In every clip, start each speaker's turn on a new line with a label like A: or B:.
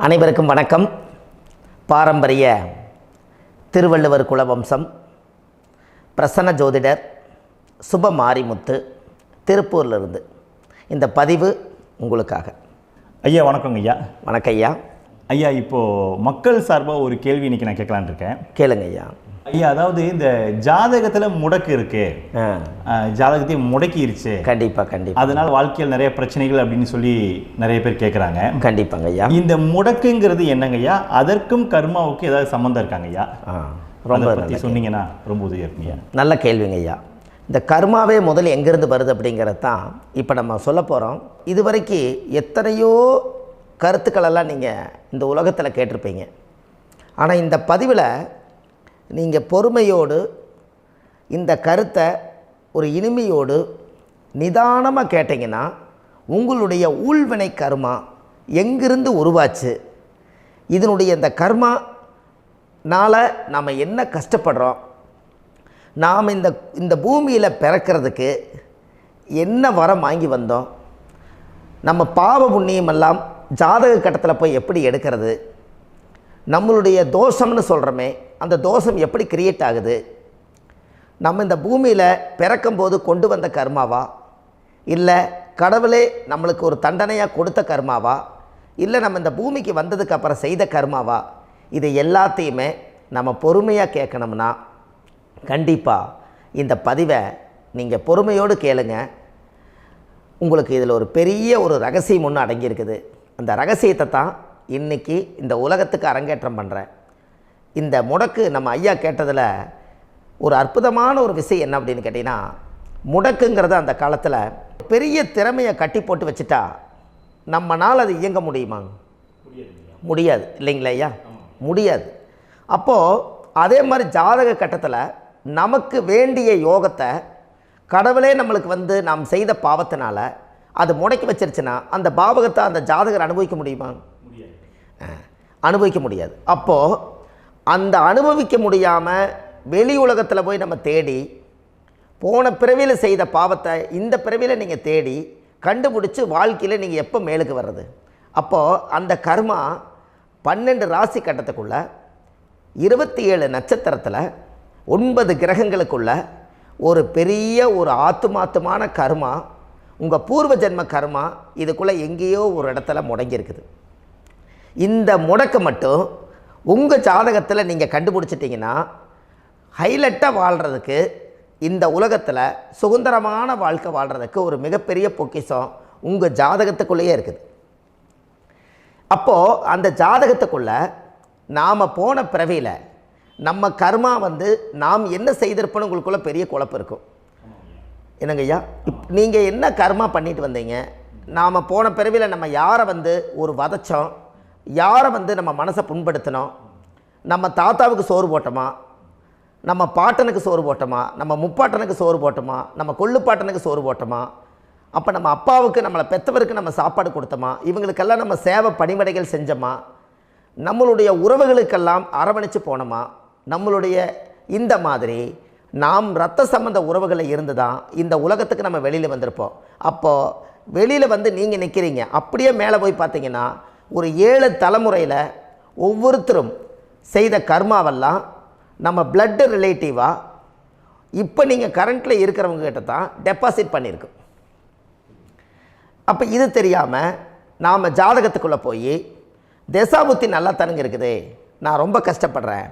A: அனைவருக்கும் வணக்கம். பாரம்பரிய திருவள்ளுவர் குலவம்சம், பிரசன்ன ஜோதிடர் சுப மாரிமுத்து, திருப்பூரிலிருந்து இந்த பதிவு உங்களுக்காக.
B: ஐயா வணக்கங்க ஐயா.
A: வணக்கம் ஐயா.
B: ஐயா, இப்போது மக்கள் சார்பாக ஒரு கேள்வி இன்றைக்கி நான் கேட்கலான்னு இருக்கேன்.
A: கேளுங்க ஐயா.
B: ஐயா, அதாவது இந்த ஜாதகத்தில் முடக்கு இருக்கு, ஜாதகத்தையும் முடக்கிருச்சு,
A: கண்டிப்பாக
B: அதனால் வாழ்க்கையில் நிறைய பிரச்சனைகள் அப்படின்னு சொல்லி நிறைய பேர் கேட்குறாங்க.
A: கண்டிப்பாங்க ஐயா.
B: இந்த முடக்குங்கிறது என்னங்க ஐயா? அதற்கும் கர்மாவுக்கு ஏதாவது சம்மந்தம் இருக்காங்க ஐயா? ரொம்ப பற்றி சொன்னீங்கன்னா ரொம்ப உதவியாக இருக்குங்க.
A: நல்ல கேள்விங்க ஐயா. இந்த கர்மாவே முதல் எங்கேருந்து வருது அப்படிங்கிறது தான் இப்போ நம்ம சொல்ல போகிறோம். இதுவரைக்கும் எத்தனையோ கருத்துக்களெல்லாம் நீங்கள் இந்த உலகத்தில் கேட்டிருப்பீங்க. ஆனால் இந்த பதிவில் நீங்கள் பொறுமையோடு இந்த கருத்தை ஒரு இனிமையோடு நிதானமாக கேட்டிங்கன்னா உங்களுடைய ஊழ்வினை கர்மா எங்கிருந்து உருவாச்சு, இதனுடைய இந்த கர்மானால் நாம் என்ன கஷ்டப்படுறோம், நாம் இந்த பூமியில் பிறக்கிறதுக்கு என்ன வரம் வாங்கி வந்தோம், நம்ம பாவ புண்ணியமெல்லாம் ஜாதக கட்டத்தில் போய் எப்படி எடுக்கிறது, நம்மளுடைய தோஷம்னு சொல்கிறோமே அந்த தோஷம் எப்படி கிரியேட் ஆகுது, நம்ம இந்த பூமியில் பிறக்கும்போது கொண்டு வந்த கர்மாவா, இல்லை கடவுளே நம்மளுக்கு ஒரு தண்டனையாக கொடுத்த கர்மாவா, இல்லை நம்ம இந்த பூமிக்கு வந்ததுக்கு அப்புறம் செய்த கர்மாவா, இது எல்லாத்தையுமே நம்ம பொறுமையாக கேட்கணும்னா கண்டிப்பாக இந்த பதிவை நீங்கள் பொறுமையோடு கேளுங்க. உங்களுக்கு இதில் ஒரு பெரிய ஒரு ரகசியம் ஒன்று அடங்கியிருக்குது. அந்த ரகசியத்தை தான் இன்றைக்கி இந்த உலகத்துக்கு அரங்கேற்றம் பண்ணுறேன். இந்த முடக்கு நம்ம ஐயா கேட்டதில் ஒரு அற்புதமான ஒரு விஷயம் என்ன அப்படின்னு கேட்டிங்கன்னா, முடக்குங்கிறத அந்த காலத்தில் பெரிய திறமையை கட்டி போட்டு வச்சுட்டா நம்மனால் அது இயங்க முடியுமா? முடியாது இல்லைங்களா ஐயா? முடியாது. அப்போது அதே மாதிரி ஜாதக கட்டத்தில் நமக்கு வேண்டிய யோகத்தை கடவுளே நம்மளுக்கு நாம் செய்த பாவத்தினால அது முடக்கி வச்சிருச்சுன்னா அந்த பாவகத்தை அந்த ஜாதகர் அனுபவிக்க முடியுமா? அனுபவிக்க முடியாது. அப்போது அந்த அனுபவிக்க முடியாமல் வெளி உலகத்தில் போய் நம்ம தேடி போன பிறவியில் செய்த பாவத்தை இந்த பிறவியில் நீங்கள் தேடி கண்டுபிடிச்சி வாழ்க்கையில் நீங்கள் எப்போ மேலுக்கு வர்றது? அப்போது அந்த கர்மா 12 ராசி கட்டத்துக்குள்ள 27 நட்சத்திரத்தில் 9 கிரகங்களுக்குள்ள ஒரு பெரிய ஒரு ஆத்துமாத்துமான கர்மா, உங்கள் பூர்வ ஜென்ம கர்மா இதுக்குள்ளே எங்கேயோ ஒரு இடத்துல முடங்கியிருக்குது. இந்த முடக்க மட்டும் உங்கள் ஜாதகத்தில் நீங்கள் கண்டுபிடிச்சிட்டிங்கன்னா ஹைலைட்டாக வாழ்கிறதுக்கு, இந்த உலகத்தில் சுதந்திரமான வாழ்க்கை வாழ்கிறதுக்கு ஒரு மிகப்பெரிய பொக்கிஷம் உங்கள் ஜாதகத்துக்குள்ளேயே இருக்குது. அப்போது அந்த ஜாதகத்துக்குள்ளே நாம் போன பிறவியில் நம்ம கர்மா நாம் என்ன செய்திருப்போன்னு உங்களுக்குள்ளே பெரிய குழப்பம் இருக்கும். என்னங்க ஐயா, நீங்கள் என்ன கர்மா பண்ணிட்டு வந்தீங்க, நாம் போன பிறவியில் நம்ம யாரை ஒரு வதச்சோம், யாரை நம்ம மனசை புண்படுத்தினோம், நம்ம தாத்தாவுக்கு சோறு போட்டோமா, நம்ம பாட்டனுக்கு சோறு போட்டோமா, நம்ம முப்பாட்டனுக்கு சோறு போட்டோமா, நம்ம கொள்ளுப்பாட்டனுக்கு சோறு போட்டோமா, அப்போ நம்ம அப்பாவுக்கு நம்மளை பெற்றவருக்கு நம்ம சாப்பாடு கொடுத்தோமா, இவங்களுக்கெல்லாம் நம்ம சேவை பணிவடைகள் செஞ்சோமா, நம்மளுடைய உறவுகளுக்கெல்லாம் அரவணைச்சு போனோமா, நம்மளுடைய இந்த மாதிரி நாம் இரத்த சம்பந்த உறவுகளை இருந்து தான் இந்த உலகத்துக்கு நம்ம வெளியில் வந்திருப்போம். அப்போது வெளியில் நீங்கள் நிற்கிறீங்க, அப்படியே மேலே போய் பார்த்தீங்கன்னா ஒரு 7 தலைமுறையில் ஒவ்வொருத்தரும் செய்த கர்மாவெல்லாம் நம்ம பிளட்டு ரிலேட்டிவாக இப்போ நீங்கள் கரண்ட்டில் இருக்கிறவங்க கிட்ட தான் டெபாசிட் பண்ணியிருக்கோம். அப்போ இது தெரியாமல் நாம் ஜாதகத்துக்குள்ளே போய் தசாபுத்தி நல்லா தனங்க இருக்குது, நான் ரொம்ப கஷ்டப்படுறேன்,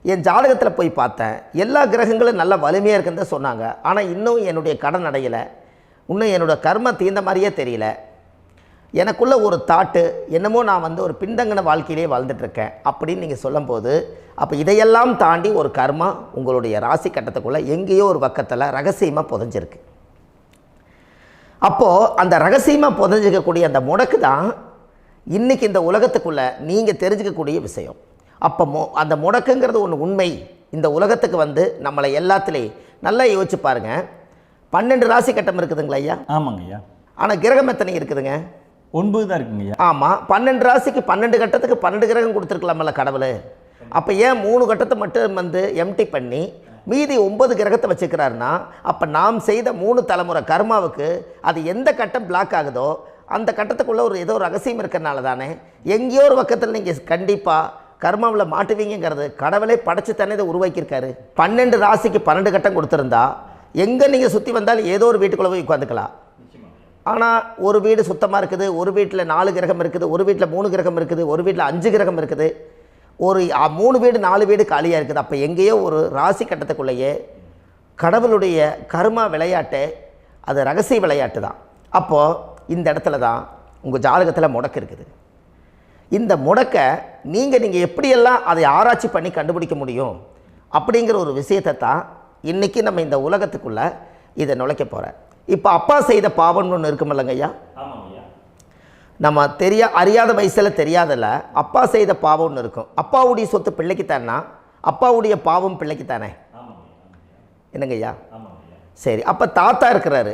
A: என் ஜாதகத்தில் போய் பார்த்தேன் எல்லா கிரகங்களும் நல்ல வலிமையாக இருக்குன்னு தான் சொன்னாங்க, ஆனால் இன்னும் என்னுடைய கடன் அடையலை, இன்னும் என்னோடய கர்ம தீர்ந்த மாதிரியே தெரியல, எனக்குள்ளே ஒரு தாட்டு என்னமோ நான் ஒரு பின்தங்கின வாழ்க்கையிலே வாழ்ந்துட்டுருக்கேன் அப்படின்னு நீங்கள் சொல்லும்போது, அப்போ இதையெல்லாம் தாண்டி ஒரு கர்மா உங்களுடைய ராசி கட்டத்துக்குள்ளே எங்கேயோ ஒரு பக்கத்தில் ரகசியமாக புதைஞ்சிருக்கு. அப்போது அந்த ரகசியமாக புதைஞ்சிக்கக்கூடிய அந்த முடக்கு தான் இன்றைக்கி இந்த உலகத்துக்குள்ளே நீங்கள் தெரிஞ்சுக்கக்கூடிய விஷயம். அப்போ அந்த முடக்குங்கிறது ஒன்று உண்மை. இந்த உலகத்துக்கு நம்மளை எல்லாத்துலேயும் நல்லா யோசிச்சு பாருங்கள். 12 ராசி கட்டம் இருக்குதுங்களா ஐயா?
B: ஆமாங்க ஐயா.
A: ஆனால் கிரகம் எத்தனை இருக்குதுங்க?
B: 9 தான் இருக்குங்க ஐயா.
A: ஆமாம், 12 ராசிக்கு 12 கட்டத்துக்கு 12 கிரகம் கொடுத்துருக்கலாமல்ல கடவுள். அப்போ ஏன் 3 கட்டத்தை மட்டும் எம்டி பண்ணி மீதி 9 கிரகத்தை வச்சுக்கிறாருன்னா, அப்போ நாம் செய்த 3 தலைமுறை கர்மாவுக்கு அது எந்த கட்டம் பிளாக் ஆகுதோ அந்த கட்டத்துக்குள்ளே ஏதோ ஒரு ரகசியம் இருக்கிறனால தானே எங்கேயோ ஒரு பக்கத்தில் நீங்கள் கண்டிப்பாக கர்மாவில் மாட்டுவீங்கிறது கடவுளே படைச்சு தானே இதை உருவாக்கியிருக்காரு. 12 ராசிக்கு 12 கட்டம் கொடுத்துருந்தா எங்கே நீங்கள் சுற்றி வந்தாலும் ஏதோ ஒரு வீட்டுக்குள்ளே போய் உட்காந்துக்கலாம். ஆனால் ஒரு வீடு சுத்தமாக இருக்குது, ஒரு வீட்டில் 4 கிரகம் இருக்குது, ஒரு வீட்டில் 3 கிரகம் இருக்குது, ஒரு வீட்டில் 5 கிரகம் இருக்குது, ஒரு 3 வீடு 4 வீடு காலியாக இருக்குது. அப்போ எங்கேயோ ஒரு ராசி கட்டத்துக்குள்ளேயே கடவுளுடைய கர்மா விளையாட்டு, அது ரகசிய விளையாட்டு தான். அப்போது இந்த இடத்துல தான் உங்கள் ஜாதகத்தில் முடக்கு இருக்குது. இந்த முடக்கை நீங்கள் எப்படியெல்லாம் அதை ஆராய்ச்சி பண்ணி கண்டுபிடிக்க முடியும் அப்படிங்கிற ஒரு விஷயத்தை தான் இன்றைக்கி நம்ம இந்த உலகத்துக்குள்ளே இதை நுழைக்க போகிறேன். இப்போ அப்பா செய்த பாவம்னு ஒன்று இருக்குமில்லங்க ஐயா, நம்ம அறியாத வயசில் தெரியாதல்ல, அப்பா செய்த பாவம்னு இருக்கும். அப்பாவுடைய சொத்து பிள்ளைக்குத்தானா, அப்பாவுடைய பாவம் பிள்ளைக்குத்தானே, என்னங்க ஐயா? சரி, அப்போ தாத்தா இருக்கிறாரு,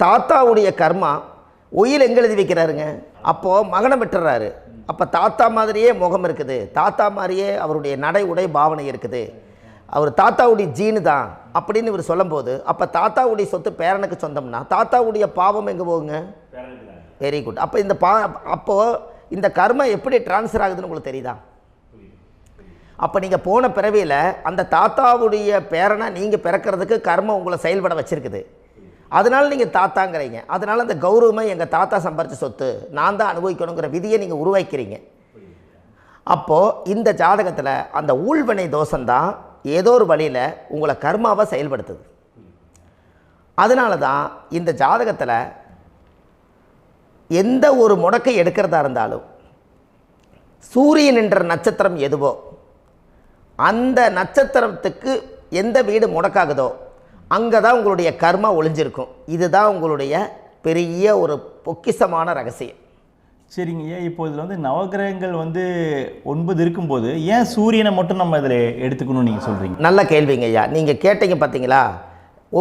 A: தாத்தாவுடைய கர்மா உயில் எங்கே எழுதி வைக்கிறாருங்க? அப்போது மகனை விட்டுறாரு. அப்போ தாத்தா மாதிரியே முகம் இருக்குது, தாத்தா மாதிரியே அவருடைய நடை உடை பாவனை இருக்குது, அவர் தாத்தாவுடைய ஜீனு தான் அப்படின்னு இவர் சொல்லும்போது, அப்போ தாத்தாவுடைய சொத்து பேரனுக்கு சொந்தம்னா தாத்தாவுடைய பாவம் எங்கே போகுங்க? Very good. அப்போ அப்போது இந்த கர்மா எப்படி டிரான்ஸ்ஃபர் ஆகுதுன்னு உங்களுக்கு தெரியுதா? அப்போ நீங்கள் போன பிறவியில் அந்த தாத்தாவுடைய பேரனை நீங்கள் பிறக்கிறதுக்கு கர்மா உங்களை செயல்பட வச்சுருக்குது. அதனால் நீங்கள் தாத்தாங்கிறீங்க. அதனால் அந்த கௌரவமாக எங்கள் தாத்தா சம்பாரித்த சொத்து நான் தான் அனுபவிக்கணுங்கிற விதியை நீங்கள் உருவாக்கிறீங்க. அப்போது இந்த ஜாதகத்தில் அந்த ஊழ்வினை தோஷந்தான் ஏதோ ஒரு வழியில் உங்களை கர்மாவை செயல்படுத்துது. அதனால தான் இந்த ஜாதகத்தில் எந்த ஒரு முடக்கை எடுக்கிறதா இருந்தாலும் சூரியன் என்ற நட்சத்திரம் எதுவோ அந்த நட்சத்திரத்துக்கு எந்த வீடு முடக்காகுதோ அங்கே தான் உங்களுடைய கர்மா ஒளிஞ்சிருக்கும். இதுதான் உங்களுடைய பெரிய ஒரு பொக்கிஷமான ரகசியம்.
B: சரிங்க ஐயா, இப்போ இதில் நவகிரகங்கள் 9 இருக்கும்போது ஏன் சூரியனை மட்டும் நம்ம இதில் எடுத்துக்கணும்னு நீங்கள் சொல்கிறீங்க?
A: நல்ல கேள்விங்க ஐயா. நீங்கள் கேட்டீங்க பார்த்தீங்களா,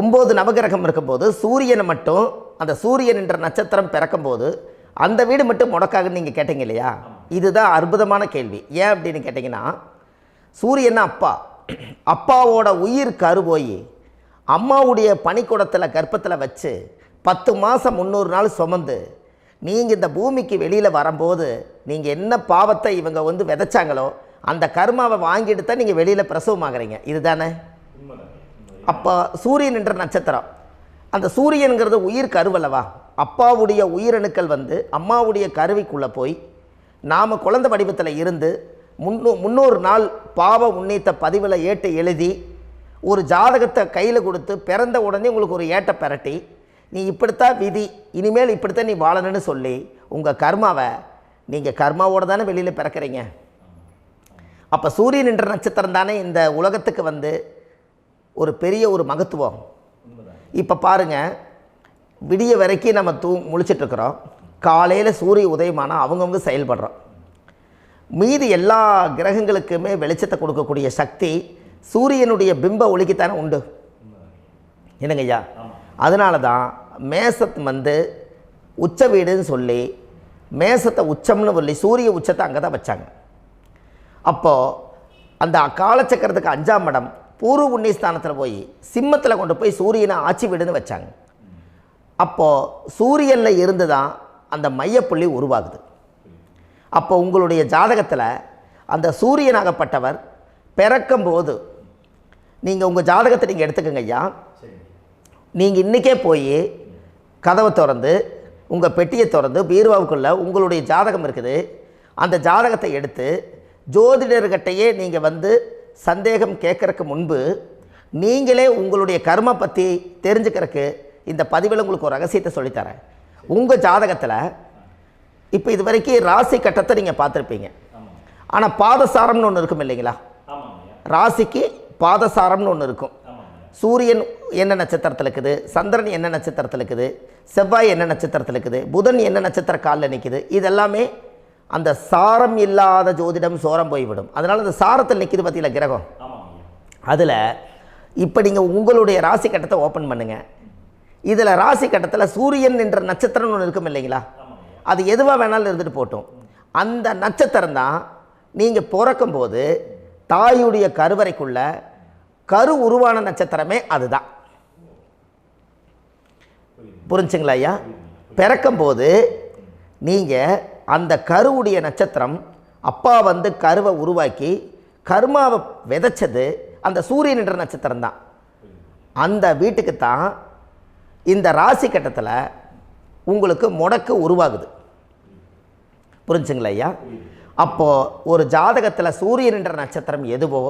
A: 9 நவகிரகம் இருக்கும்போது சூரியனை மட்டும், அந்த சூரியன் என்ற நட்சத்திரம் பிறக்கும்போது அந்த வீடு மட்டும் முடக்காகுன்னு நீங்கள் கேட்டீங்க இல்லையா? இதுதான் அற்புதமான கேள்வி. ஏன் அப்படின்னு கேட்டிங்கன்னா, சூரியன் அப்பா, அப்பாவோட உயிர் கரு போய் அம்மாவுடைய பனிக்கூடத்தில் கர்ப்பத்தில் வச்சு 10 மாதம் 300 நாள் சுமந்து நீங்கள் இந்த பூமிக்கு வெளியில் வரும்போது நீங்கள் என்ன பாவத்தை இவங்க விதைச்சாங்களோ அந்த கர்மாவை வாங்கிட்டு தான் நீங்கள் வெளியில் பிரசவமாகறீங்க. இதுதானே? அப்போ சூரியன் என்ற நட்சத்திரம், அந்த சூரியனுங்கிறது உயிர் கருவல்லவா, அப்பாவுடைய உயிரணுக்கள் அம்மாவுடைய கருவிக்குள்ளே போய் நாம் குழந்தை வடிவத்தில் இருந்து 300 நாள் பாவ உண்ணீத்த பதிவில் ஏட்டு எழுதி ஒரு ஜாதகத்தை கையில் கொடுத்து பிறந்த உடனே உங்களுக்கு ஒரு ஏட்டை பெரட்டி நீ இப்படித்தான் விதி, இனிமேல் இப்படித்தான் நீ வாழணும்னு சொல்லி உங்கள் கர்மாவை நீங்கள் கர்மாவோடு தானே வெளியில் பிறக்கிறீங்க. அப்போ சூரியன் என்ற நட்சத்திரம் தானே இந்த உலகத்துக்கு ஒரு பெரிய ஒரு மகத்துவம். இப்போ பாருங்கள், விடிய வரைக்கும் நம்ம முழிச்சிட்ருக்குறோம், காலையில் சூரிய உதயமானால் அவங்கவுங்க செயல்படுறோம். மீதி எல்லா கிரகங்களுக்குமே வெளிச்சத்தை கொடுக்கக்கூடிய சக்தி சூரியனுடைய பிம்ப ஒளிக்குத்தானே உண்டு, என்னங்க ஐயா? அதனால தான் மேசத் உச்ச வீடுன்னு சொல்லி மேசத்தை உச்சம்னு சொல்லி சூரிய உச்சத்தை அங்கே தான் வச்சாங்க. அப்போது அந்த காலச்சக்கரத்துக்கு 5ஆம் இடம் பூர்வ புண்ணியஸ்தானத்தில் போய் சிம்மத்தில் கொண்டு போய் சூரியனை ஆட்சி வீடுன்னு வச்சாங்க. அப்போது சூரியனில் இருந்து தான் அந்த மையப்புள்ளி உருவாகுது. அப்போ உங்களுடைய ஜாதகத்தில் அந்த சூரியனாகப்பட்டவர் பிறக்கும்போது நீங்கள் உங்கள் ஜாதகத்தை நீங்கள் எடுத்துக்கங்க ஐயா. நீங்கள் இன்றைக்கே போய் கதவை திறந்து உங்கள் பெட்டியை திறந்து பீர்வாவுக்குள்ளே உங்களுடைய ஜாதகம் இருக்குது, அந்த ஜாதகத்தை எடுத்து ஜோதிடர்கிட்டையே நீங்கள் சந்தேகம் கேட்குறக்கு முன்பு நீங்களே உங்களுடைய கர்மா பற்றி தெரிஞ்சுக்கிறதுக்கு இந்த பதிவில் உங்களுக்கு ஒரு ரகசியத்தை சொல்லித்தரேன். உங்கள் ஜாதகத்தில் இப்போ இது வரைக்கும் ராசி கட்டத்தை நீங்கள் பார்த்துருப்பீங்க, ஆனால் பாதசாரம்னு ஒன்று இருக்கும் இல்லைங்களா? ராசிக்கு பாதசாரம்னு ஒன்று இருக்கும். சூரியன் என்ன நட்சத்திரத்தில் இருக்குது, சந்திரன் என்ன நட்சத்திரத்தில் இருக்குது, செவ்வாய் என்ன நட்சத்திரத்தில் இருக்குது, புதன் என்ன நட்சத்திர காலில் நிற்குது, இதெல்லாமே அந்த சாரம் இல்லாத ஜோதிடம் சோரம் போய்விடும். அதனால் அந்த சாரத்தில் நிற்கிது பார்த்தீங்களா கிரகம், அதில் இப்போ நீங்கள் உங்களுடைய ராசி கட்டத்தை ஓப்பன் பண்ணுங்கள். இதில் ராசி கட்டத்தில் சூரியன் என்ற நட்சத்திரம்னு ஒன்று இருக்கும் இல்லைங்களா? அது எதுவாக வேணாலும் இருந்துட்டு போட்டோம். அந்த நட்சத்திரம் தான் நீங்கள் பிறக்கும்போது தாயுடைய கருவறைக்குள்ள கரு உருவான நட்சத்திரமே அதுதான். புரிஞ்சுங்களா ஐயா? பிறக்கும்போது நீங்கள் அந்த கருவுடைய நட்சத்திரம், அப்பா வந்து கருவை உருவாக்கி கர்மாவை விதைச்சது அந்த சூரியன் என்ற நட்சத்திரம் தான். அந்த வீட்டுக்கு தான் இந்த ராசி கட்டத்தில் உங்களுக்கு முடக்கு உருவாகுது. புரிஞ்சுங்களா ஐயா? அப்போது ஒரு ஜாதகத்தில் சூரியன் என்ற நட்சத்திரம் எதுவோ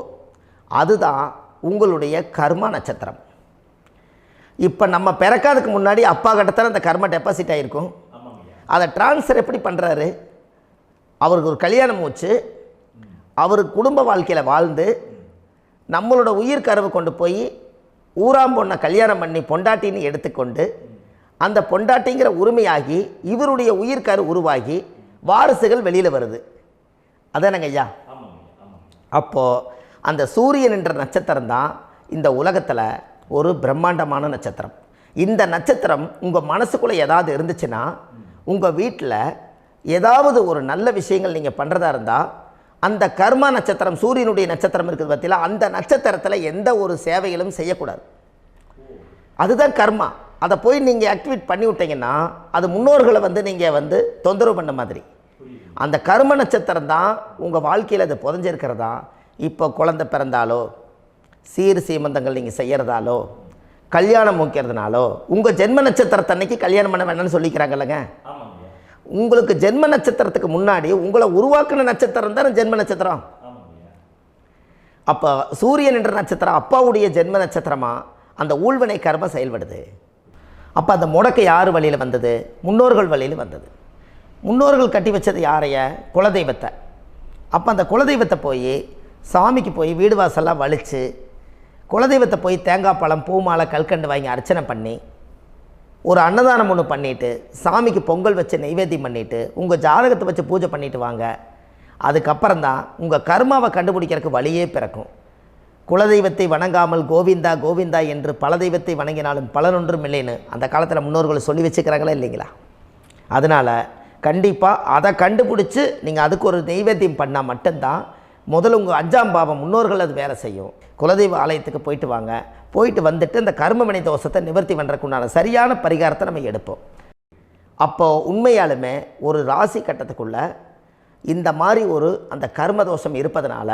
A: அதுதான் உங்களுடைய கர்மா நட்சத்திரம். இப்போ நம்ம பிறக்காதுக்கு முன்னாடி அப்பா கட்டத்தில் அந்த கர்மா டெபாசிட் ஆகிருக்கும். அதை ட்ரான்ஸ்ஃபர் எப்படி பண்ணுறாரு? அவருக்கு ஒரு கல்யாணம் வச்சு அவர் குடும்ப வாழ்க்கையில் வாழ்ந்து நம்மளோட உயிர் கருவை கொண்டு போய் ஊராம் பொண்ணை கல்யாணம் பண்ணி பொண்டாட்டின்னு எடுத்துக்கொண்டு அந்த பொண்டாட்டிங்கிற உரிமையாகி இவருடைய உயிர் கரு உருவாகி வாரிசுகள் வெளியில் வருது. அதானங்க ஐயா? அப்போது அந்த சூரியன் என்ற நட்சத்திரம் தான் இந்த உலகத்தில் ஒரு பிரம்மாண்டமான நட்சத்திரம். இந்த நட்சத்திரம் உங்கள் மனசுக்குள்ளே ஏதாவது இருந்துச்சுன்னா உங்கள் வீட்டில் ஏதாவது ஒரு நல்ல விஷயங்கள் நீங்கள் பண்ணுறதா இருந்தால் அந்த கர்மா நட்சத்திரம், சூரியனுடைய நட்சத்திரம் இருக்குது பற்றில, அந்த நட்சத்திரத்தில் எந்த ஒரு சேவைகளும் செய்யக்கூடாது. அதுதான் கர்மா. அதை போய் நீங்கள் ஆக்டிவேட் பண்ணி விட்டீங்கன்னா அது முன்னோர்களை வந்து நீங்கள் வந்து தொந்தரவு பண்ண மாதிரி. அந்த கர்ம நட்சத்திரம் தான் உங்கள் வாழ்க்கையில் அது புதஞ்சிருக்கிறதா. இப்போ குழந்தை பிறந்தாலோ, சீர் சீமந்தங்கள் நீங்கள் செய்கிறதாலோ, கல்யாணம் முக்கிறதுனாலோ, உங்கள் ஜென்ம நட்சத்திரத்தன்னைக்கு கல்யாணம் பண்ண வேணாம்னு சொல்லிக்கிறாங்கல்லங்க. உங்களுக்கு ஜென்ம நட்சத்திரத்துக்கு முன்னாடி உங்களை உருவாக்குன நட்சத்திரம் தான் ஜென்ம நட்சத்திரம். அப்போ சூரியன் என்ற நட்சத்திரம் அப்பாவுடைய ஜென்ம நட்சத்திரமாக அந்த ஊழ்வினை கர்மம் செயல்படுது. அப்போ அந்த முடக்கு யார் வழியில் வந்தது? முன்னோர்கள் வழியில் வந்தது. முன்னோர்கள் கட்டி வச்சது யாரைய? குலதெய்வத்தை. அப்போ அந்த குலதெய்வத்தை போய் சாமிக்கு போய் வீடு வாசல்லாம் வலித்து குலதெய்வத்தை போய் தேங்காய் பழம் பூ மாலை கல்கண்டு வாங்கி அர்ச்சனை பண்ணி ஒரு அன்னதானம் ஒன்று பண்ணிவிட்டு சாமிக்கு பொங்கல் வச்சு நைவேத்தியம் பண்ணிவிட்டு உங்கள் ஜாதகத்தை வச்சு பூஜை பண்ணிவிட்டு வாங்க. அதுக்கப்புறம் தான் உங்கள் கர்மாவை கண்டுபிடிக்கிறதுக்கு வழியே பிறக்கும். குலதெய்வத்தை வணங்காமல் கோவிந்தா கோவிந்தா என்று பல தெய்வத்தை வணங்கினாலும் பலனொன்றும் இல்லைன்னு அந்த காலத்தில் முன்னோர்கள் சொல்லி வச்சுக்கிறாங்களா இல்லைங்களா? அதனால் கண்டிப்பாக அதை கண்டுபிடிச்சி நீங்கள் அதுக்கு ஒரு நைவேத்தியம் பண்ணால் மட்டும்தான் முதல்ல உங்கள் 5ஆம் பாவம் முன்னோர்கள் அது வேலை செய்யும். குலதெய்வ ஆலயத்துக்கு போயிட்டு வாங்க. போயிட்டு வந்துட்டு இந்த கர்மவினை தோஷத்தை நிவர்த்தி பண்ணுறதுக்குண்டான சரியான பரிகாரத்தை நம்ம எடுப்போம். அப்போது உண்மையாலுமே ஒரு ராசி கட்டத்துக்குள்ள இந்த மாதிரி ஒரு அந்த கர்ம தோஷம் இருப்பதனால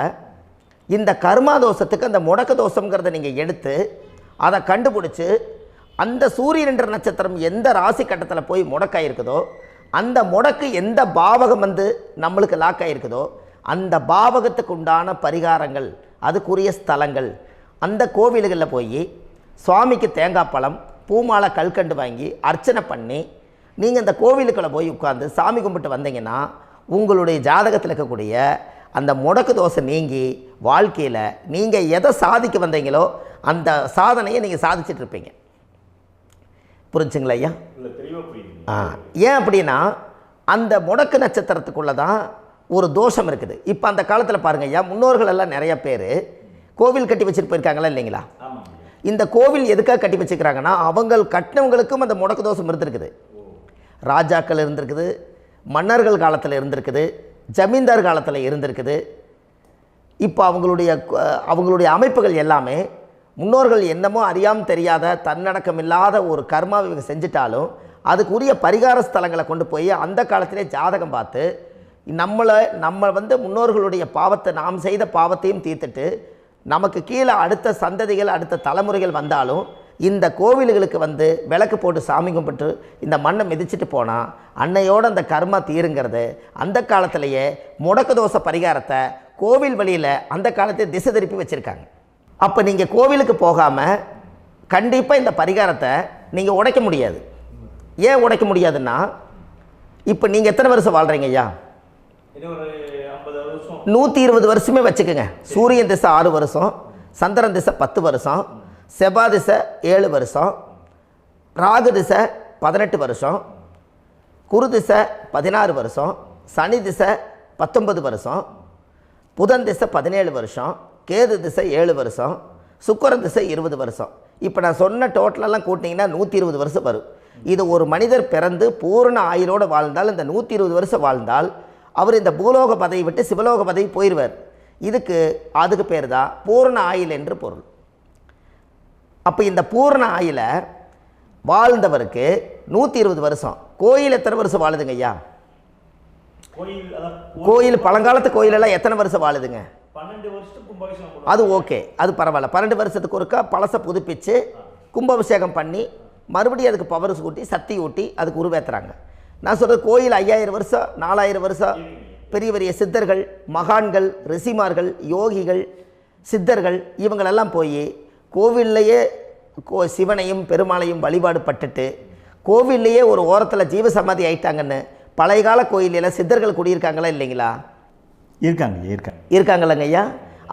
A: இந்த கர்மா தோஷத்துக்கு அந்த முடக்க தோஷங்கிறத நீங்கள் எடுத்து அதை கண்டுபிடிச்சி அந்த சூரியன் என்ற நட்சத்திரம் எந்த ராசி கட்டத்தில் போய் முடக்காயிருக்குதோ அந்த முடக்கு எந்த பாவகம் வந்து நம்மளுக்கு லாக் ஆகிருக்குதோ அந்த பாவகத்துக்கு உண்டான பரிகாரங்கள், அதுக்குரிய ஸ்தலங்கள், அந்த கோவில்களில் போய் சுவாமிக்கு தேங்காய் பழம் பூமாலை கல்கண்டு வாங்கி அர்ச்சனை பண்ணி நீங்கள் அந்த கோவிலுக்குள்ளே போய் உட்காந்து சாமி கும்பிட்டு வந்தீங்கன்னா உங்களுடைய ஜாதகத்தில் இருக்கக்கூடிய அந்த முடக்கு தோசை நீங்கி வாழ்க்கையில் நீங்கள் எதை சாதிக்க வந்தீங்களோ அந்த சாதனையை நீங்கள் சாதிச்சுட்டு இருப்பீங்க. புரிஞ்சுங்களா ஐயா? ஏன் அப்படின்னா அந்த முடக்கு நட்சத்திரத்துக்குள்ளே தான் ஒரு தோஷம் இருக்குது. இப்போ அந்த காலத்தில் பாருங்க ஐயா, முன்னோர்கள் எல்லாம் நிறைய பேர் கோவில் கட்டி வச்சுட்டு போயிருக்காங்களா இல்லைங்களா? இந்த கோவில் எதுக்காக கட்டி வச்சுக்கிறாங்கன்னா அவங்க கட்டினவங்களுக்கும் அந்த முடக்கு தோஷம் இருந்திருக்குது. ராஜாக்கள் இருந்திருக்குது, மன்னர்கள் காலத்தில் இருந்திருக்குது, ஜமீன்தார் காலத்தில் இருந்திருக்குது. இப்போ அவங்களுடைய அமைப்புகள் எல்லாமே முன்னோர்கள் என்னமோ அறியாமல் தெரியாத தன்னடக்கம் இல்லாத ஒரு கர்மாவை இவங்க செஞ்சிட்டாலும் அதுக்குரிய பரிகார ஸ்தலங்களை கொண்டு போய் அந்த காலத்திலே ஜாதகம் பார்த்து நம்ம வந்து முன்னோர்களுடைய பாவத்தை, நாம் செய்த பாவத்தையும் தீர்த்துட்டு நமக்கு கீழே அடுத்த சந்ததிகள் அடுத்த தலைமுறைகள் வந்தாலும் இந்த கோவில்களுக்கு வந்து விளக்கு போட்டு சாமி கும்பிட்டு இந்த மண்ணை மிதிச்சுட்டு போனால் அன்னையோடு அந்த கர்மா தீருங்கிறது அந்த காலத்திலேயே முடக்க தோஷ பரிகாரத்தை கோவில் வழியில் அந்த காலத்தை திசை திருப்பி வச்சுருக்காங்க. அப்போ நீங்கள் கோவிலுக்கு போகாமல் கண்டிப்பாக இந்த பரிகாரத்தை நீங்கள் உடைக்க முடியாது. ஏன் உடைக்க முடியாதுன்னா இப்போ நீங்கள் எத்தனை வருஷம் வாழ்கிறீங்க ஐயா? 120 வருஷமே வச்சுக்கோங்க. சூரியன் திசை 6 வருஷம், சந்திரன் திசை 10 வருஷம், செவ்வாய் திசை 7 வருஷம், ராகு திசை 18 வருஷம், குரு திசை 16 வருஷம், சனி திசை 19 வருஷம், புதன் திசை 17 வருஷம், கேது திசை 7 வருஷம், சுக்கிரன் திசை 20 வருஷம். இப்போ நான் சொன்ன டோட்டலெல்லாம் கூட்டிங்கன்னா 120 வருஷம் வரும். இது ஒரு மனிதர் பிறந்து பூரண ஆயுளோடு வாழ்ந்தால் இந்த 120 வருஷம் வாழ்ந்தால் அவர் இந்த பூலோக பதவி விட்டு சிவலோக பதவி போயிடுவார். அதுக்கு பேர் தான் பூரண ஆயுள் என்று பொருள். அப்போ இந்த பூரண ஆயுளை வாழ்ந்தவருக்கு 120 வருஷம். கோயில் எத்தனை வருஷம் வாழுதுங்க ஐயா? கோயில் பழங்காலத்து கோயிலெல்லாம் எத்தனை வருஷம் வாழுதுங்க?
B: 12 வருஷத்துக்கு கும்பாபிஷேகம்.
A: அது ஓகே, அது பரவாயில்ல. 12 வருஷத்துக்கு ஒருக்கா பழசை புதுப்பிச்சு கும்பாபிஷேகம் பண்ணி மறுபடியும் அதுக்கு பவர் ஊட்டி சக்தி ஊட்டி அதுக்கு உருவேற்றுறாங்க. நான் சொல்கிறது கோயில் 5000 வருஷம் 4000 வருஷம் பெரிய பெரிய சித்தர்கள், மகான்கள், ரிஷிமார்கள், யோகிகள், சித்தர்கள் இவங்களெல்லாம் போய் கோவில்லையே சிவனையும் பெருமாளையும் வழிபாடு பட்டுட்டு கோவில்லையே ஒரு ஓரத்தில் ஜீவசமாதி ஆயிட்டாங்கன்னு பழைய கால கோயிலில் சித்தர்கள் குடியிருக்காங்களா இல்லைங்களா? இருக்காங்களங்க ஐயா.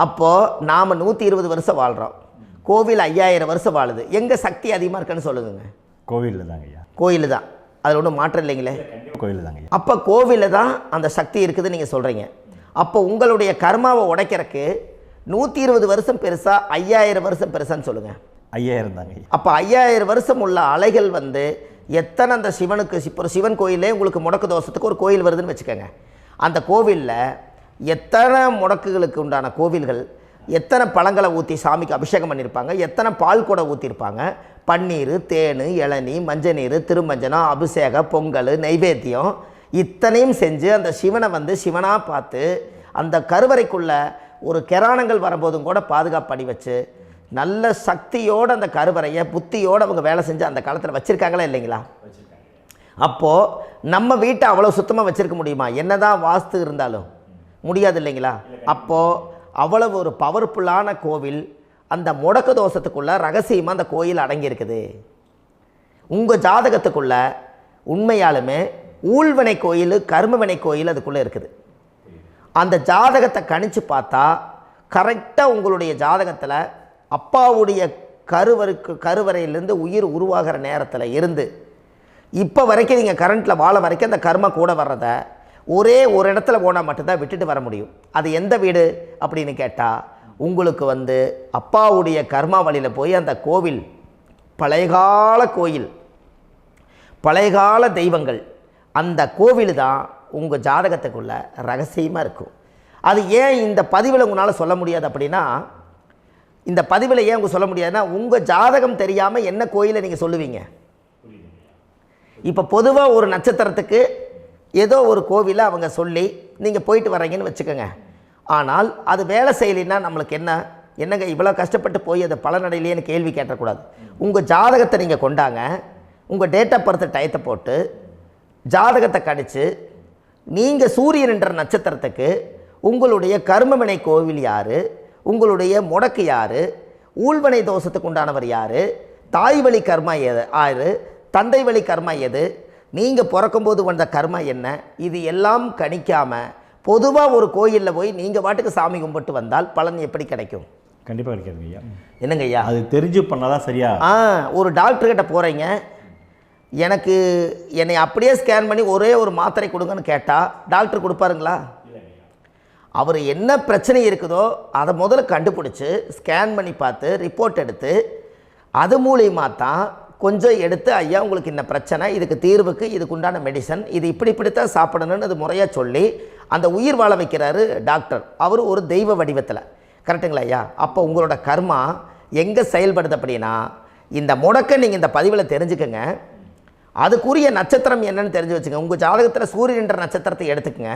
A: அப்போது நாம் 120 வருஷம் வாழ்கிறோம், கோவில் 5000 வருஷம் வாழுது. எங்கே சக்தி அதிகமாக இருக்குன்னு சொல்லுதுங்க?
B: கோவிலில் தாங்க ஐயா.
A: கோயில் தான், அதில் ஒன்றும் மாற்றம் இல்லைங்களே.
B: கோயில் தாங்க ஐயா.
A: அப்போ கோவிலில் தான் அந்த சக்தி இருக்குது நீங்கள் சொல்கிறீங்க. அப்போ உங்களுடைய கர்மாவை உடைக்கிறதுக்கு 120 வருஷம் பெருசா 5000 வருஷம் பெருசான்னு சொல்லுங்கள்?
B: 5000 தாங்க.
A: அப்போ 5000 வருஷம் உள்ள அலைகள் வந்து எத்தனை அந்த சிவனுக்கு இப்போ ஒரு சிவன் கோயிலே உங்களுக்கு முடக்கு தோஷத்துக்கு ஒரு கோயில் வருதுன்னு வச்சுக்கோங்க. அந்த கோவிலில் எத்தனை முடக்குகளுக்கு உண்டான கோவில்கள், எத்தனை பழங்களை ஊற்றி சாமிக்கு அபிஷேகம் பண்ணியிருப்பாங்க, எத்தனை பால் கூட ஊற்றிருப்பாங்க, பன்னீர், தேன், இளநீ, மஞ்சள் நீர், திருமஞ்சனம், அபிஷேகம், பொங்கல், நைவேத்தியம் இத்தனையும் செஞ்சு அந்த சிவனை வந்து சிவனாக பார்த்து அந்த கருவறைக்குள்ள ஒரு கிராணங்கள் வரும்போதும் கூட பாதுகாப்பு பண்ணி வச்சு நல்ல சக்தியோடு அந்த கருவறையை புத்தியோடு அவங்க வேலை செஞ்சு அந்த காலத்தில் வச்சுருக்காங்களா இல்லைங்களா? அப்போது நம்ம வீட்டை அவ்வளோ சுத்தமாக வச்சுருக்க முடியுமா? என்னதான் வாஸ்து இருந்தாலும் முடியாது இல்லைங்களா? அப்போது அவ்வளவு ஒரு பவர்ஃபுல்லான கோவில் அந்த முடக்கு தோஷத்துக்குள்ளே ரகசியமாக அந்த கோயில் அடங்கியிருக்குது. உங்கள் ஜாதகத்துக்குள்ளே உண்மையாலுமே ஊழ்வினை கோயில், கர்மவினை கோயில் அதுக்குள்ளே இருக்குது. அந்த ஜாதகத்தை கணிச்சு பார்த்தா கரெக்டாக உங்களுடைய ஜாதகத்தில் அப்பாவுடைய கருவறையிலேருந்து உயிர் உருவாகிற நேரத்தில் இருந்து இப்போ வரைக்கும் நீங்கள் கரண்ட்டில் வாழ வரைக்கும் அந்த கர்ம கூட வர்றத ஒரே ஒரு இடத்துல போனால் மட்டும்தான் விட்டுட்டு வர முடியும். அது எந்த வீடு அப்படின்னு கேட்டால் உங்களுக்கு வந்து அப்பாவுடைய கர்மா வழியில் போய் அந்த கோவில் பழையகால கோயில், பழையகால தெய்வங்கள், அந்த கோவில் தான் உங்கள் ஜாதகத்துக்குள்ள ரகசியமாக இருக்கும். அது ஏன் இந்த பதிவில் உங்களால் சொல்ல முடியாது அப்படின்னா, இந்த பதிவில் ஏன் உங்க சொல்ல முடியாதுன்னா உங்கள் ஜாதகம் தெரியாமல் என்ன கோயிலை நீங்கள் சொல்லுவீங்க? இப்போ பொதுவாக ஒரு நட்சத்திரத்துக்கு ஏதோ ஒரு கோவிலை அவங்க சொல்லி நீங்கள் போயிட்டு வரீங்கன்னு வச்சுக்கோங்க. ஆனால் அது வேலை செய்யலைன்னா நம்மளுக்கு என்னங்க இவ்வளோ கஷ்டப்பட்டு போய் அதை பலனடையிலேன்னு கேள்வி கேட்டக்கூடாது. உங்கள் ஜாதகத்தை நீங்கள் கொண்டாங்க, உங்கள் டேட் ஆஃப் பர்த் டயத்தை போட்டு ஜாதகத்தை கணிச்சு நீங்கள் சூரியன் என்ற நட்சத்திரத்துக்கு உங்களுடைய கர்மவினை கோவில் யார், உங்களுடைய முடக்கு யார், ஊழ்வினை தோஷத்துக்கு உண்டானவர் யார், தாய் வழி கர்மா யார், தந்தை வழி கர்மா எது, நீங்கள் பிறக்கும்போது வந்த கர்மா என்ன, இது எல்லாம் கணிக்காமல் பொதுவாக ஒரு கோயிலில் போய் நீங்கள் பாட்டுக்கு சாமி கும்பிட்டு வந்தால் பலன் எப்படி கிடைக்கும்?
B: கண்டிப்பாக கிடைக்காதுங்க ஐயா.
A: என்னங்க ஐயா?
B: அது தெரிஞ்சு பண்ணாதான் சரியா?
A: ஒரு டாக்டர்கிட்ட போகிறீங்க, என்னை அப்படியே ஸ்கேன் பண்ணி ஒரே ஒரு மாத்திரை கொடுங்கன்னு கேட்டால் டாக்டர் கொடுப்பாருங்களா? அவர் என்ன பிரச்சனை இருக்குதோ அதை முதல்ல கண்டுபிடிச்சி ஸ்கேன் பண்ணி பார்த்து ரிப்போர்ட் எடுத்து அது மூலியமாக தான் கொஞ்சம் எடுத்து ஐயா உங்களுக்கு இந்த பிரச்சனை, இதுக்கு தீர்வுக்கு இதுக்கு உண்டான மெடிசன், இது இப்படித்தான் சாப்பிடணும்னு அது முறையாக சொல்லி அந்த உயிர் வாழ வைக்கிறாரு டாக்டர். அவர் ஒரு தெய்வ வடிவத்தில். கரெக்டுங்களா ஐயா? அப்போ உங்களோட கர்மா எங்கே செயல்படுது அப்படின்னா இந்த முடக்க நீங்கள் இந்த பதிவில் தெரிஞ்சுக்கங்க. அதுக்குரிய நட்சத்திரம் என்னன்னு தெரிஞ்சு வச்சுங்க. உங்கள் ஜாதகத்தில் சூரியன் என்ற நட்சத்திரத்தை எடுத்துக்கங்க.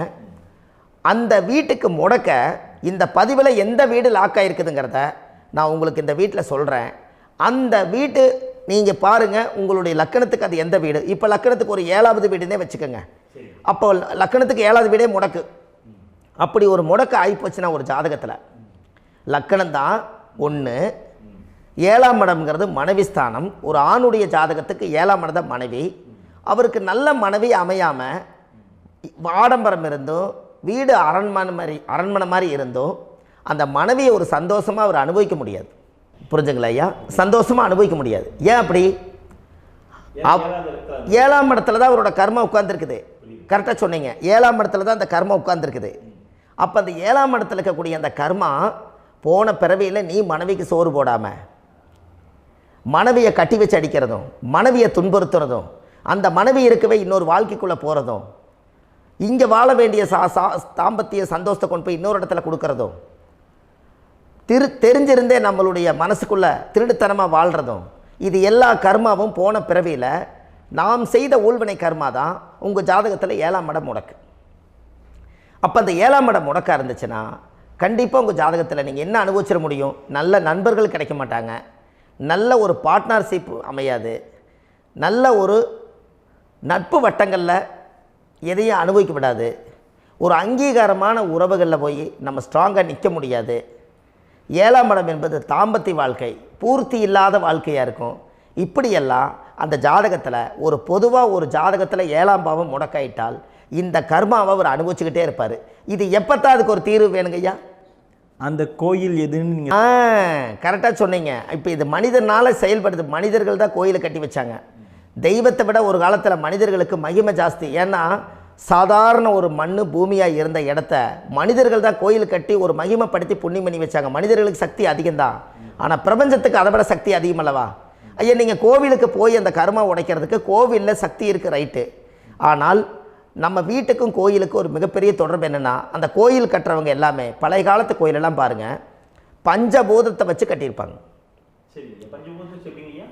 A: அந்த வீட்டுக்கு முடக்க இந்த பதிவில் எந்த வீடு லாக் ஆகிருக்குதுங்கிறத நான் உங்களுக்கு இந்த வீட்டில் சொல்கிறேன். அந்த வீட்டு நீங்கள் பாருங்கள், உங்களுடைய லக்கணத்துக்கு அது எந்த வீடு. இப்போ லக்கணத்துக்கு ஒரு 7வது வீடுன்னே வச்சுக்கோங்க. அப்போ லக்கணத்துக்கு 7வது வீடே முடக்கு. அப்படி ஒரு முடக்கு ஆகிப்போச்சுன்னா ஒரு ஜாதகத்தில் லக்கணம் தான் 1, 7ஆம் இடம்ங்கிறது மனைவி ஸ்தானம். ஒரு ஆணுடைய ஜாதகத்துக்கு 7ஆம் இடம் தான் மனைவி. அவருக்கு நல்ல மனைவி அமையாமல் ஆடம்பரம் இருந்தும் வீடு அரண்மனை மாதிரி இருந்தும் அந்த மனைவியை ஒரு சந்தோஷமாக அவர் அனுபவிக்க முடியாது. புரிஞ்சுங்களா ஐயா? சந்தோஷமாக அனுபவிக்க முடியாது. ஏன் அப்படி? 7ஆம் இடத்துல தான் அவரோட கர்மா உட்கார்ந்துருக்குது. கரெக்டாக சொன்னீங்க. 7ஆம் இடத்துல தான் அந்த கர்மா உட்கார்ந்துருக்குது. அப்போ அந்த 7ஆம் இடத்துல இருக்கக்கூடிய அந்த கர்மா போன பிறவியில் நீ மனைவிக்கு சோறு போடாமல் மனைவியை கட்டி வச்சு அடிக்கிறதும், மனைவியை துன்புறுத்துறதும், அந்த மனைவி இருக்கவே இன்னொரு வாழ்க்கைக்குள்ளே போகிறதும், இங்கே வாழ வேண்டிய தாம்பத்திய சந்தோஷத்தை கொண்டு போய் இன்னொரு இடத்துல கொடுக்கறதும், தெரிஞ்சிருந்தே நம்மளுடைய மனசுக்குள்ளே திருடுத்தனமாக வாழ்கிறதும், இது எல்லா கர்மாவும் போன பிறவியில் நாம் செய்த ஊழ்வினை கர்மா தான் உங்கள் ஜாதகத்தில் 7ஆம் இடம் முடக்கு. அப்போ அந்த 7ஆம் இடம் முடக்கா இருந்துச்சுன்னா கண்டிப்பாக உங்கள் ஜாதகத்தில் நீங்கள் என்ன அனுபவிச்சிட முடியும்? நல்ல நண்பர்கள் கிடைக்க மாட்டாங்க, நல்ல ஒரு பார்ட்னர்ஷிப் அமையாது, நல்ல ஒரு நட்பு வட்டங்களில் எதையும் அனுபவிக்க விடாது, ஒரு அங்கீகாரமான உறவுகளில் போய் நம்ம ஸ்ட்ராங்காக நிற்க முடியாது. 7ஆம் இடம் என்பது தாம்பத்திய வாழ்க்கை, பூர்த்தி இல்லாத வாழ்க்கையாக இருக்கும். இப்படியெல்லாம் அந்த ஜாதகத்தில் ஒரு பொதுவாக ஒரு ஜாதகத்தில் 7ஆம் பாவம் முடக்காயிட்டால் இந்த கர்மாவை அவர் அனுபவிச்சுக்கிட்டே இருப்பார். இது எப்போத்தான் அதுக்கு ஒரு தீர்வு வேணுங்கய்யா?
B: அந்த கோயில் எதுன்னு நீங்கள்
A: கரெக்டாக சொன்னீங்க. இப்போ இது மனிதனால் செயல்படுது. மனிதர்கள் தான் கோயிலை கட்டி வச்சாங்க. தெய்வத்தை விட ஒரு காலத்தில் மனிதர்களுக்கு மகிமை ஜாஸ்தி. ஏன்னா சாதாரண ஒரு மண் பூமியாக இருந்த இடத்த மனிதர்கள் தான் கோயில் கட்டி ஒரு மகிமைப்படுத்தி புண்ணியம் பண்ணி வச்சாங்க. மனிதர்களுக்கு சக்தி அதிகம்தான், ஆனால் பிரபஞ்சத்துக்கு அதை விட சக்தி அதிகம் அல்லவா? ஐயா, நீங்கள் கோவிலுக்கு போய் அந்த கர்மா உடைக்கிறதுக்கு கோவிலில் சக்தி இருக்குது, ரைட்டு. ஆனால் நம்ம வீட்டுக்கும் கோயிலுக்கும் ஒரு மிகப்பெரிய தொடர்பு என்னென்னா, அந்த கோயில் கட்டுறவங்க எல்லாமே பழைய காலத்து கோயிலெல்லாம் பாருங்கள், பஞ்சபூதத்தை வச்சு கட்டியிருப்பாங்க.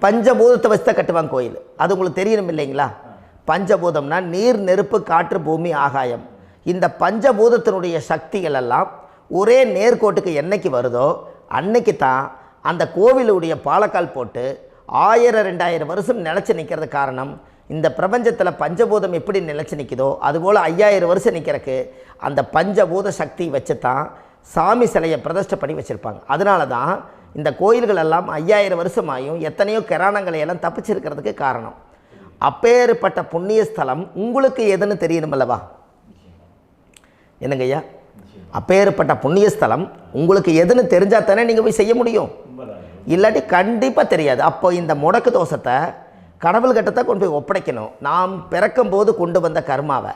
A: பஞ்சபூதத்தை வச்சு தான் கட்டுவாங்க கோயில். அது உங்களுக்கு தெரியணும் இல்லைங்களா? பஞ்சபூதம்னா நீர், நெருப்பு, காற்று, பூமி, ஆகாயம். இந்த பஞ்சபூதத்தினுடைய சக்திகள் எல்லாம் ஒரே நேர்கோட்டுக்கு என்னைக்கு வருதோ அன்னைக்கு தான் அந்த கோவிலுடைய பாலக்கால் போட்டு 1000-2000 வருஷம் நிலச்சி நிற்கிறது. காரணம், இந்த பிரபஞ்சத்தில் பஞ்சபூதம் எப்படி நிலச்சி நிற்குதோ அதுபோல் 5000 வருஷம் நிற்கிறதுக்கு அந்த பஞ்சபூத சக்தி வச்சு தான் சாமி சிலையை பிரதிஷ்டை பண்ணி வச்சுருப்பாங்க. அதனால தான் இந்த கோயில்கள் எல்லாம் 5000 வருஷமாயும் எத்தனையோ கிராணங்களை எல்லாம் தப்பிச்சிருக்கிறதுக்கு காரணம். அப்பேற்பட்ட புண்ணிய ஸ்தலம் உங்களுக்கு எதுன்னு தெரியணும் அல்லவா? என்னங்க ஐயா? அப்பேற்பட்ட புண்ணிய ஸ்தலம் உங்களுக்கு எதுன்னு தெரிஞ்சால் தானே நீங்கள் போய் செய்ய முடியும், இல்லாட்டி கண்டிப்பாக தெரியாது. அப்போ இந்த முடக்கு தோஷத்தை கடவுள்கிட்ட கொண்டு போய் ஒப்படைக்கணும். நாம் பிறக்கும் போது கொண்டு வந்த கர்மாவை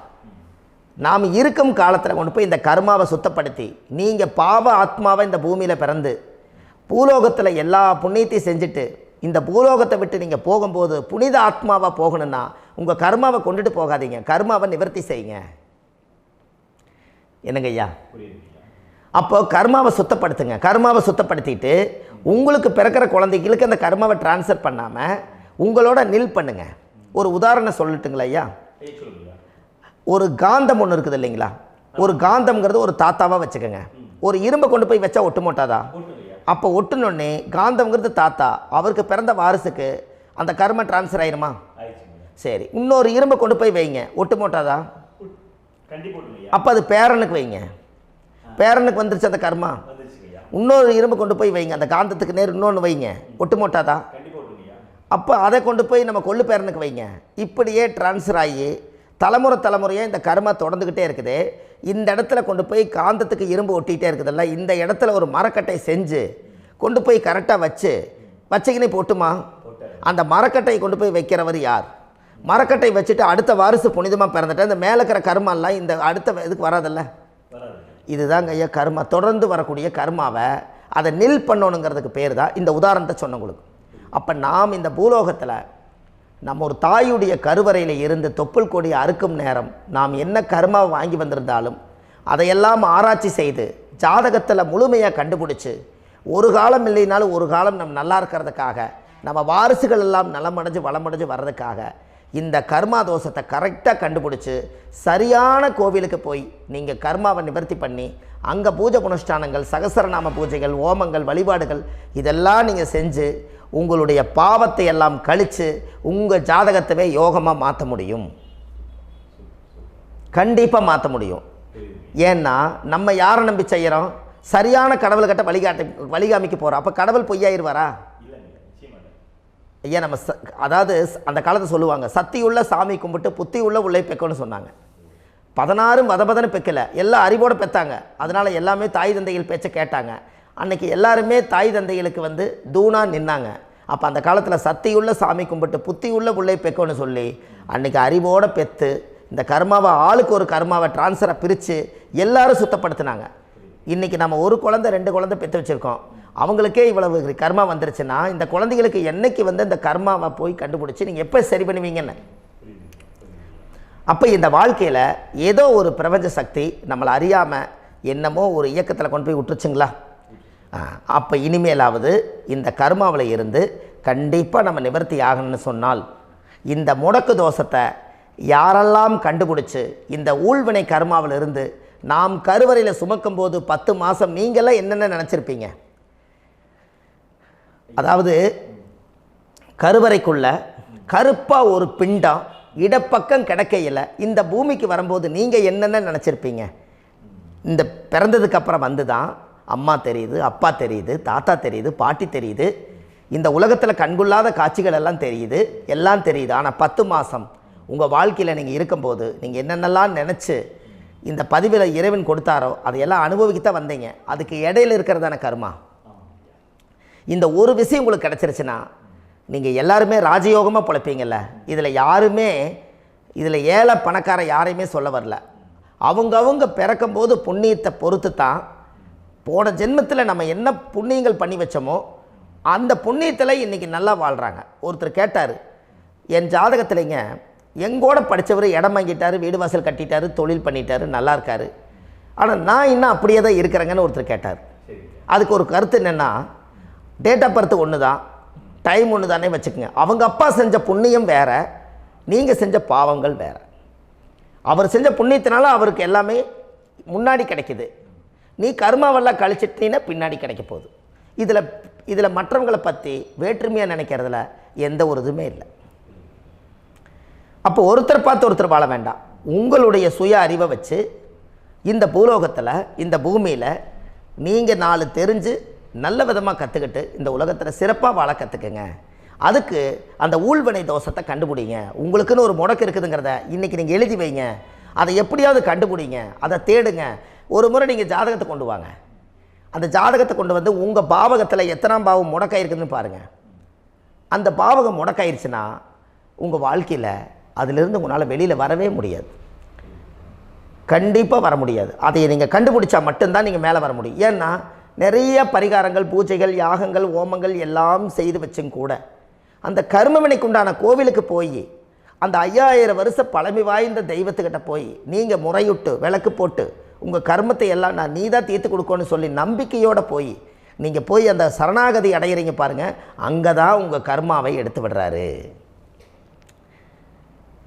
A: நாம் இருக்கும் காலத்தில் கொண்டு போய் இந்த கர்மாவை சுத்தப்படுத்தி, நீங்கள் பாவ ஆத்மாவை இந்த பூமியில் பிறந்து பூலோகத்தில் எல்லா புண்ணியத்தையும் செஞ்சுட்டு இந்த பூலோகத்தை விட்டு நீங்கள் போகும்போது புனித ஆத்மாவாக போகணுன்னா உங்கள் கர்மாவை கொண்டுட்டு போகாதீங்க, கர்மாவை நிவர்த்தி செய்யுங்க. என்னங்க ஐயா? அப்போ கர்மாவை சுத்தப்படுத்துங்க. கர்மாவை சுத்தப்படுத்திட்டு உங்களுக்கு பிறக்கிற குழந்தைகளுக்கு அந்த கர்மாவை டிரான்ஸ்ஃபர் பண்ணாமல் உங்களோட நில் பண்ணுங்க. ஒரு உதாரணம் சொல்லட்டுங்களா ஐயா? ஒரு காந்தம் ஒன்று இருக்குது இல்லைங்களா? ஒரு காந்தம்ங்கிறது ஒரு தாத்தாவாக வச்சுக்கோங்க. ஒரு இரும்பை கொண்டு போய் வச்சா ஒட்டு மோட்டாதா? அப்போ ஒட்டுனோடனே காந்தம்ங்கிறது தாத்தா, அவருக்கு பிறந்த வாரிசுக்கு அந்த கர்ம டிரான்ஸ்ஃபர் ஆயிருமா? சரி, இன்னொரு இரும்பை கொண்டு போய் வைங்க, ஒட்டு மோட்டாதா? அப்போ அது பேரனுக்கு வைங்க, பேரனுக்கு வந்துருச்சு அந்த கர்மா. இன்னொரு இரும்பு கொண்டு போய் வைங்க, அந்த காந்தத்துக்கு நேர் இன்னொன்று வைங்க, ஒட்டு மோட்டாதா? அப்போ அதை கொண்டு போய் நம்ம கொள்ளு பேரனுக்கு வைங்க. இப்படியே டிரான்ஸ்ஃபர் ஆகி தலைமுறையாக இந்த கர்மா தொடர்ந்துக்கிட்டே இருக்குது. இந்த இடத்துல கொண்டு போய் காந்தத்துக்கு இரும்பு ஒட்டிகிட்டே இருக்குதுல்ல, இந்த இடத்துல ஒரு மரக்கட்டை செஞ்சு கொண்டு போய் கரெக்டாக வச்சுக்கினே போட்டுமா? அந்த மரக்கட்டையை கொண்டு போய் வைக்கிறவர் யார்? மரக்கட்டை வச்சுட்டு அடுத்த வாரிசு புனிதமாக பிறந்துட்டு அந்த மேலே இருக்கிற கர்மாலாம் இந்த அடுத்த இதுக்கு வராதல்ல. இதுதாங்க ஐயா கர்மா. தொடர்ந்து வரக்கூடிய கர்மாவை அதை நில் பண்ணணுங்கிறதுக்கு பேர் தான் இந்த உதாரணத்தை சொன்னவங்களுக்கு. அப்போ நாம் இந்த பூலோகத்தில் நம்ம ஒரு தாயுடைய கருவறையில் இருந்து தொப்புள் கொடி அறுக்கும் நேரம் நாம் என்ன கர்மாவை வாங்கி வந்திருந்தாலும் அதையெல்லாம் ஆராய்ச்சி செய்து ஜாதகத்தில் முழுமையாக கண்டுபிடிச்சி ஒரு காலம் இல்லைனாலும் ஒரு காலம் நம்ம நல்லா இருக்கிறதுக்காக, நம்ம வாரிசுகள் எல்லாம் நலமடைஞ்சு வளமடைஞ்சு வர்றதுக்காக இந்த கர்மா தோஷத்தை கரெக்டாக கண்டுபிடிச்சி சரியான கோவிலுக்கு போய் நீங்கள் கர்மாவை நிவர்த்தி பண்ணி அங்கே பூஜை புனஸ்தானங்கள், சகசரநாம பூஜைகள், ஓமங்கள், வழிபாடுகள் இதெல்லாம் நீங்கள் செஞ்சு உங்களுடைய பாவத்தை எல்லாம் கழித்து உங்கள் ஜாதகத்தவே யோகமாக மாற்ற முடியும். கண்டிப்பாக மாற்ற முடியும். ஏன்னா நம்ம யாரை நம்பி செய்கிறோம்? சரியான கடவுள்கிட்ட வழிகாமிக்க போகிறோம். அப்போ கடவுள் பொய்யாயிருவாரா? ஐயா நம்ம அதாவது அந்த காலத்தை சொல்லுவாங்க, சத்தியுள்ள சாமி கும்பிட்டு புத்தி உள்ள உள்ளே பெக்கணும்னு சொன்னாங்க. 16 வதபதன்னு பெக்கலை, எல்லாம் அறிவோடு பெற்றாங்க. அதனால் எல்லாமே தாய் தந்தைகள் பேச்சை கேட்டாங்க. அன்றைக்கி எல்லாருமே தாய் தந்தைகளுக்கு தூணாக நின்னாங்க. அப்போ அந்த காலத்தில் சத்தியுள்ள சாமி கும்பிட்டு புத்தி உள்ள உள்ளே பெக்கணும்னு சொல்லி அன்றைக்கி அறிவோடு பெற்று இந்த கர்மாவை ஆளுக்கு ஒரு கர்மாவை டிரான்ஸ்ஃபரை பிரித்து எல்லாரும் சுத்தப்படுத்தினாங்க. இன்றைக்கி நம்ம ஒரு குழந்தை 2 குழந்தை பெற்று வச்சுருக்கோம். அவங்களுக்கே இவ்வளவு கர்மா வந்துருச்சுன்னா இந்த குழந்தைகளுக்கு என்னைக்கு இந்த கர்மாவை போய் கண்டுபிடிச்சி நீங்கள் எப்போ சரி பண்ணுவீங்கன்னு. அப்போ இந்த வாழ்க்கையில் ஏதோ ஒரு பிரபஞ்ச சக்தி நம்மளை அறியாமல் என்னமோ ஒரு இயக்கத்தில் கொண்டு போய் விட்டுருச்சுங்களா? அப்போ இனிமேலாவது இந்த கர்மாவில் இருந்து கண்டிப்பாக நம்ம நிவர்த்தி ஆகணும்னு சொன்னால் இந்த முடக்கு தோஷத்தை யாரெல்லாம் கண்டுபிடிச்சி இந்த ஊழ்வினை கர்மாவில் இருந்து நாம் கருவறையில் சுமக்கும் போது 10 மாதம் நீங்களாம் என்னென்ன நினச்சிருப்பீங்க? அதாவது கருவறைக்குள்ள கருப்பாக ஒரு பிண்டம் இடப்பக்கம் கிடக்கையில் இந்த பூமிக்கு வரும்போது நீங்கள் என்னென்ன நினச்சிருப்பீங்க? இந்த பிறந்ததுக்கு அப்புறம் வந்து தான் அம்மா தெரியுது, அப்பா தெரியுது, தாத்தா தெரியுது, பாட்டி தெரியுது, இந்த உலகத்தில் கண்கொள்ளாத காட்சிகள் எல்லாம் தெரியுது, எல்லாம் தெரியுது. ஆனால் 10 மாதம் உங்கள் வாழ்க்கையில் நீங்கள் இருக்கும்போது நீங்கள் என்னென்னலாம் நினச்சி இந்த பதிவில் இறைவன் கொடுத்தாரோ அதையெல்லாம் அனுபவிக்கத்தான் வந்தீங்க. அதுக்கு இடையில இருக்கிறதான கர்மா. இந்த ஒரு விஷயம் உங்களுக்கு கிடச்சிருச்சுன்னா நீங்கள் எல்லாருமே ராஜயோகமாக பிழைப்பீங்கள்ல. இதில் ஏழை பணக்கார யாரையுமே சொல்ல வரல. அவங்க பிறக்கும்போது புண்ணியத்தை பொறுத்து தான் போன ஜென்மத்தில் நம்ம என்ன புண்ணியங்கள் பண்ணி வச்சோமோ அந்த புண்ணியத்தில் இன்றைக்கி நல்லா வாழ்கிறாங்க. ஒருத்தர் கேட்டார், என் ஜாதகத்தில்ங்க எங்கூட படித்தவர் இடம் வாங்கிட்டார், வீடு வாசல் கட்டிட்டார், தொழில் பண்ணிட்டார், நல்லா இருக்கார், ஆனால் நான் இன்னும் அப்படியே தான் இருக்கிறேங்கன்னு ஒருத்தர் கேட்டார். அதுக்கு ஒரு கருத்து என்னென்னா, டேட் ஆஃப் பர்த் ஒன்று தான், டைம் ஒன்று தானே வச்சுக்கோங்க. அவங்க அப்பா செஞ்ச புண்ணியம் வேறு, நீங்கள் செஞ்ச பாவங்கள் வேறு. அவர் செஞ்ச புண்ணியத்தினால அவருக்கு எல்லாமே முன்னாடி கிடைக்குது. நீ கர்மாவெல்லாம் கழிச்சிட்டீங்கன்னா பின்னாடி கிடைக்க போகுது. இதில் மற்றவங்களை பற்றி வேற்றுமையாக நினைக்கிறதுல எந்த ஒரு இதுவுமே இல்லை. அப்போ ஒருத்தர் பார்த்து ஒருத்தர் வாழ வேண்டாம். உங்களுடைய சுய அறிவை வச்சு இந்த பூலோகத்தில் இந்த பூமியில் நீங்கள் 4 தெரிஞ்சு நல்ல விதமாக கற்றுக்கிட்டு இந்த உலகத்தில் சிறப்பாக வாழ கற்றுக்குங்க. அதுக்கு அந்த ஊழ்வினை தோஷத்தை கண்டுபிடிங்க. உங்களுக்குன்னு ஒரு முடக்கு இருக்குதுங்கிறத இன்றைக்கி நீங்கள் எழுதி வைங்க. அதை எப்படியாவது கண்டுபிடிங்க, அதை தேடுங்க. ஒரு முறை நீங்கள் ஜாதகத்தை கொண்டு வாங்க. அந்த ஜாதகத்தை கொண்டு வந்து உங்கள் பாவகத்தில் எத்தனாம் பாவம் முடக்காயிருக்குதுன்னு பாருங்கள். அந்த பாவகம் முடக்காயிருச்சுன்னா உங்கள் வாழ்க்கையில் அதிலிருந்து உங்களால் வெளியில் வரவே முடியாது, கண்டிப்பாக வர முடியாது. அதை நீங்கள் கண்டுபிடிச்சா மட்டும்தான் நீங்கள் மேலே வர முடியும். ஏன்னா நிறைய பரிகாரங்கள், பூஜைகள், யாகங்கள், ஓமங்கள் எல்லாம் செய்து வச்சும் கூட அந்த கர்மவினைக்கு உண்டான கோவிலுக்கு போய் அந்த 5000 வருஷ பழமை வாய்ந்த தெய்வத்துக்கிட்ட போய் நீங்கள் முறையிட்டு விளக்கு போட்டு உங்கள் கர்மத்தை எல்லாம் நான் நீ தான் தீர்த்து கொடுக்கணும்னு சொல்லி நம்பிக்கையோடு நீங்கள் போய் அந்த சரணாகதி அடையிறீங்க பாருங்கள், அங்கே தான் உங்கள் கர்மாவை எடுத்து விடுறாரு.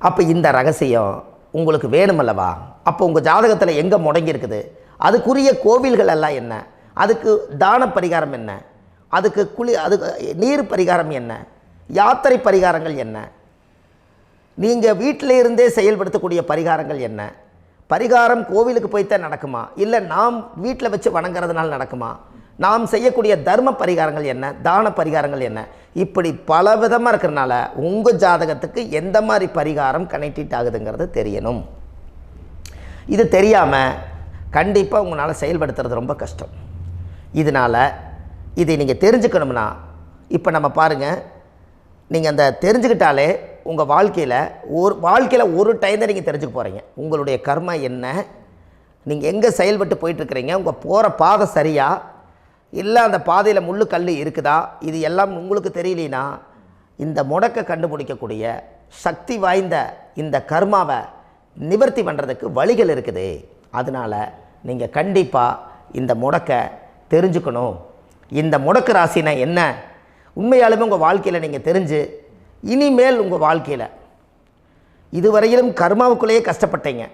A: அப்போ இந்த ரகசியம் உங்களுக்கு வேணுமல்லவா? அப்போ உங்கள் ஜாதகத்தில் எங்கே முடங்கி இருக்குது, அதுக்குரிய கோவில்கள் எல்லாம் என்ன, அதுக்கு தான பரிகாரம் என்ன, அதுக்கு நீர் பரிகாரம் என்ன, யாத்திரை பரிகாரங்கள் என்ன, நீங்கள் வீட்டில் இருந்தே செயல்படுத்தக்கூடிய பரிகாரங்கள் என்ன, பரிகாரம் கோவிலுக்கு போய்த்தான் நடக்குமா, இல்லை நாம் வீட்டில் வச்சு வணங்குறதுனால நடக்குமா, நாம் செய்யக்கூடிய தர்ம பரிகாரங்கள் என்ன, தான பரிகாரங்கள் என்ன, இப்படி பல விதமாக இருக்கிறனால உங்கள் ஜாதகத்துக்கு எந்த மாதிரி பரிகாரம் கனெக்ட் ஆகுதுங்கிறது தெரியணும். இது தெரியாமல் கண்டிப்பாக உங்களால் செயல்படுத்துறது ரொம்ப கஷ்டம். இதனால் இதை நீங்கள் தெரிஞ்சுக்கணும்னா இப்போ நம்ம பாருங்கள், நீங்கள் அந்த தெரிஞ்சுக்கிட்டாலே உங்கள் வாழ்க்கையில் ஒரு டைம் தான் நீங்கள் தெரிஞ்சுக்க போகிறீங்க. உங்களுடைய கர்மா என்ன, நீங்கள் எங்கே செயல்பட்டு போயிட்டுருக்கிறீங்க, உங்கள் போகிற பாதை சரியா இல்லை அந்த பாதையில் முள்ளு கல் இருக்குதா, இது எல்லாம் உங்களுக்கு தெரியலனா இந்த முடக்கை கண்டுபிடிக்கக்கூடிய சக்தி வாய்ந்த இந்த கர்மாவை நிவர்த்தி பண்ணுறதுக்கு வழிகள் இருக்குது. அதனால் நீங்கள் கண்டிப்பாக இந்த முடக்கை தெரிஞ்சுக்கணும். இந்த முடக்கு ராசினா என்ன, உண்மையாலுமே உங்கள் வாழ்க்கையில் நீங்கள் தெரிஞ்சு இனிமேல் உங்கள் வாழ்க்கையில் இதுவரையிலும் கர்மாவுக்குள்ளேயே கஷ்டப்பட்டீங்க,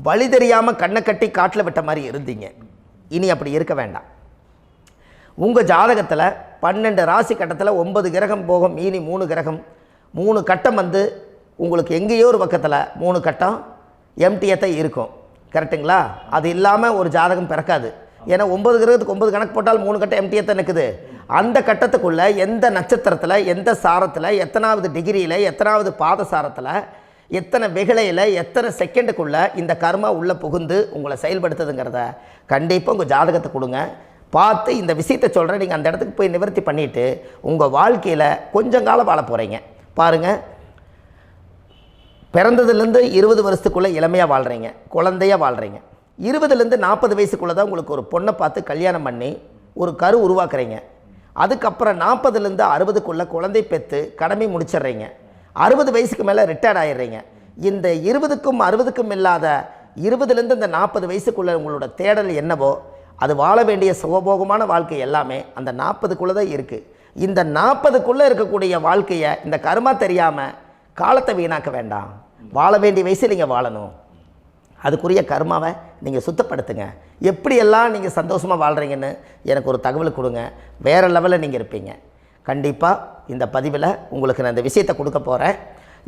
A: வழி தெரியாமல் கண்ணை கட்டி காட்டில் விட்ட மாதிரி இருந்தீங்க, இனி அப்படி இருக்க வேண்டாம். உங்கள் ஜாதகத்தில் 12 ராசி கட்டத்தில் 9 கிரகம் போகும், மீனி 3 கிரகம், 3 கட்டம் வந்து உங்களுக்கு எங்கேயோ ஒரு பக்கத்தில் 3 கட்டம் எம்டிஎத்தான் இருக்கும். கரெக்டுங்களா? அது இல்லாமல் ஒரு ஜாதகம் பிறக்காது. ஏன்னா 9 கிரகத்துக்கு 9 கணக்கு போட்டால் 3 கட்டம் எம்டிஎத்தான் நிற்குது. அந்த கட்டத்துக்குள்ளே எந்த நட்சத்திரத்தில், எந்த சாரத்தில், எத்தனாவது டிகிரியில், எத்தனாவது பாத சாரத்தில், எத்தனை வெகுளையில், எத்தனை செகண்டுக்குள்ளே இந்த கர்மா உள்ளே புகுந்து உங்களை செயல்படுத்துதுங்கிறத கண்டிப்பாக உங்கள் ஜாதகத்தை கொடுங்க. பார்த்து இந்த விஷயத்தை சொல்கிறேன், நீங்கள் அந்த இடத்துக்கு போய் நிவர்த்தி பண்ணிவிட்டு உங்கள் வாழ்க்கையில் கொஞ்சம் காலம் வாழ போகிறீங்க. பாருங்கள், பிறந்ததுலேருந்து 20 வருஷத்துக்குள்ளே இளமையாக வாழ்கிறீங்க, குழந்தையாக வாழ்கிறீங்க. 20லேருந்து 40 வயசுக்குள்ளே தான் உங்களுக்கு ஒரு பொண்ணை பார்த்து கல்யாணம் பண்ணி ஒரு கரு உருவாக்குறீங்க. அதுக்கப்புறம் 40லேருந்து 60க்குள்ளே குழந்தை பெற்று கடமை முடிச்சிடுறீங்க. 60 வயசுக்கு மேலே ரிட்டையர்ட் ஆகிடுறீங்க. இந்த 20க்கும் 60க்கும் இல்லாத 20லேருந்து இந்த 40 வயசுக்குள்ளே உங்களோட தேடல் என்னவோ அது வாழ வேண்டிய சுகபோகமான வாழ்க்கை எல்லாமே அந்த 40க்குள்ளே தான் இருக்குது. இந்த 40க்குள்ளே இருக்கக்கூடிய வாழ்க்கையை இந்த கர்மா தெரியாமல் காலத்தை வீணாக்க வேண்டாம். வாழ வேண்டிய வயசில் நீங்கள் வாழணும். அதுக்குரிய கர்மாவை நீங்கள் சுத்தப்படுத்துங்க. எப்படியெல்லாம் நீங்கள் சந்தோஷமாக வாழ்கிறீங்கன்னு எனக்கு ஒரு தகவல் கொடுங்க. வேறு லெவலில் நீங்கள் இருப்பீங்க. கண்டிப்பாக இந்த பதிவில் உங்களுக்கு நான் இந்த விஷயத்தை கொடுக்க போகிறேன்.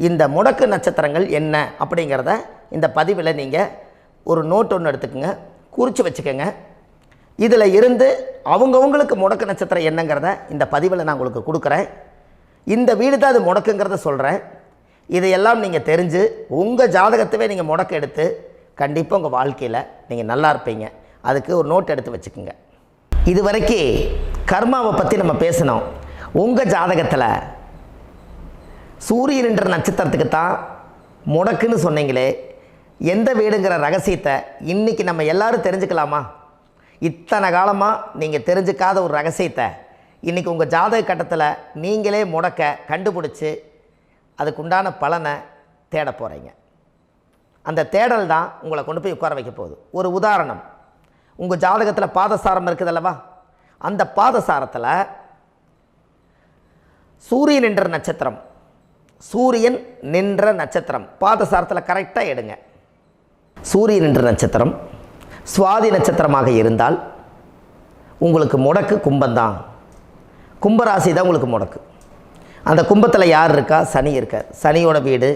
A: இந்த முடக்கு நட்சத்திரங்கள் என்ன அப்படிங்கிறத இந்த பதிவில் நீங்கள் ஒரு நோட் ஒன்று எடுத்துக்கோங்க, குறித்து வச்சுக்கோங்க. இதில் இருந்து அவங்கவுங்களுக்கு முடக்கு நட்சத்திரம் என்னங்கிறத இந்த பதிவில் நான் உங்களுக்கு கொடுக்குறேன். இந்த வீடு தான் அது முடக்குங்கிறத சொல்கிறேன். இதையெல்லாம் நீங்கள் தெரிஞ்சு உங்கள் ஜாதகத்தவே நீங்கள் முடக்கு எடுத்து கண்டிப்பாக உங்கள் வாழ்க்கையில் நீங்கள் நல்லா இருப்பீங்க. அதுக்கு ஒரு நோட் எடுத்து வச்சுக்கோங்க. இது வரைக்கும் கர்மாவை பற்றி நம்ம பேசினோம். உங்கள் ஜாதகத்தில் சூரியன் என்ற நட்சத்திரத்துக்கு தான் முடக்குன்னு சொன்னீங்களே, எந்த வீடுங்கிற ரகசியத்தை இன்றைக்கி நம்ம எல்லோரும் தெரிஞ்சுக்கலாமா? இத்தனை காலமாக நீங்கள் தெரிஞ்சுக்காத ஒரு ரகசியத்தை இன்றைக்கி உங்கள் ஜாதக கட்டத்தில் நீங்களே முடக்க கண்டுபிடிச்சி அதுக்குண்டான பலனை தேட போகிறீங்க. அந்த தேடல் தான் உங்களை கொண்டு போய் உட்கார வைக்க போகுது. ஒரு உதாரணம், உங்கள் ஜாதகத்தில் பாதசாரம் இருக்குது அல்லவா? அந்த பாதசாரத்தில் சூரியன் என்ற நட்சத்திரம், சூரியன் நின்ற நட்சத்திரம் பாதசாரத்தில் கரெக்டாக எடுங்க. சூரியன் என்ற நட்சத்திரம் சுவாதி நட்சத்திரமாக இருந்தால் உங்களுக்கு முடக்கு கும்பந்தான். கும்பராசி தான் உங்களுக்கு முடக்கு. அந்த கும்பத்தில் யார் இருக்கா? சனி இருக்கார். சனியோட வீடு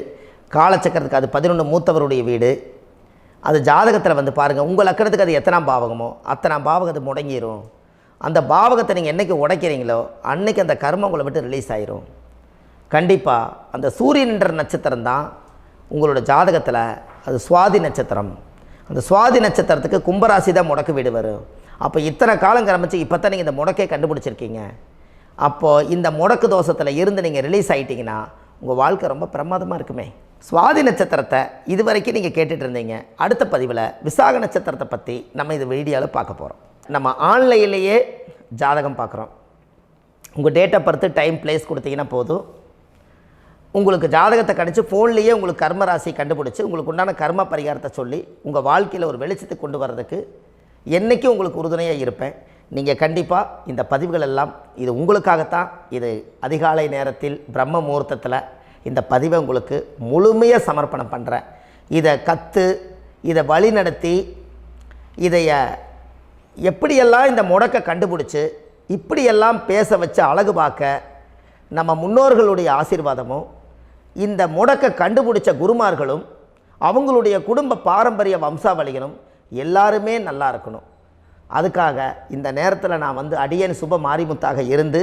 A: காலச்சக்கரத்துக்கு அது 11 மூத்தவருடைய வீடு. அது ஜாதகத்தில் வந்து பாருங்கள், உங்கள் லக்கணத்துக்கு அது எத்தனாம் பாவகமோ அத்தனாம் பாவகம் அது முடங்கிடும். அந்த பாவகத்தை நீங்கள் என்றைக்கு உடைக்கிறீங்களோ அன்றைக்கி அந்த கர்மம் உங்களை விட்டு ரிலீஸ் ஆயிரும். கண்டிப்பாக அந்த சூரியன் என்ற நட்சத்திரம் தான் உங்களோட ஜாதகத்தில் அது சுவாதி நட்சத்திரம். அந்த சுவாதி நட்சத்திரத்துக்கு கும்பராசி தான் முடக்கு வீடு வரும். அப்போ இத்தனை காலம் கிளம்பிச்சு இப்போ தான் நீங்கள் இந்த முடக்கை கண்டுபிடிச்சிருக்கீங்க. அப்போது இந்த முடக்கு தோஷத்தில் இருந்து நீங்கள் ரிலீஸ் ஆகிட்டிங்கன்னா உங்கள் வாழ்க்கை ரொம்ப பிரமாதமாக இருக்குமே. சுவாதி நட்சத்திரத்தை இது வரைக்கும் நீங்கள் கேட்டுட்டு இருந்தீங்க. அடுத்த பதிவில் விசாக நட்சத்திரத்தை பற்றி நம்ம இந்த வீடியோவில் பார்க்க போகிறோம். நம்ம ஆன்லைன்லேயே ஜாதகம் பார்க்குறோம். உங்கள் date of birth time place கொடுத்தீங்கன்னா போதும், உங்களுக்கு ஜாதகத்தை கணிச்சு ஃபோன்லேயே உங்களுக்கு கர்ம ராசி கண்டுபிடிச்சி உங்களுக்கு உண்டான கர்ம பரிகாரத்தை சொல்லி உங்கள் வாழ்க்கையில் ஒரு வெளிச்சத்துக்கு கொண்டு வர்றதுக்கு என்றைக்கும் உங்களுக்கு உறுதுணையாக இருப்பேன். நீங்கள் கண்டிப்பாக இந்த பதிவுகள் எல்லாம் இது உங்களுக்காகத்தான். இது அதிகாலை நேரத்தில் பிரம்ம முகூர்த்தத்தில் இந்த பதிவை உங்களுக்கு முழுமையாக சமர்ப்பணம் பண்ணுறேன். இதை கற்று இதை வழி நடத்தி இதைய எப்படியெல்லாம் இந்த முடக்கை கண்டுபிடிச்சி இப்படியெல்லாம் பேச வச்சு அழகு பார்க்க நம்ம முன்னோர்களுடைய ஆசீர்வாதமும் இந்த முடக்கை கண்டுபிடிச்ச குருமார்களும் அவங்களுடைய குடும்ப பாரம்பரிய வம்சாவளிகளும் எல்லாருமே நல்லா இருக்கணும். அதுக்காக இந்த நேரத்தில் நான் வந்து அடியேன் சுப மாரிமுத்தாக இருந்து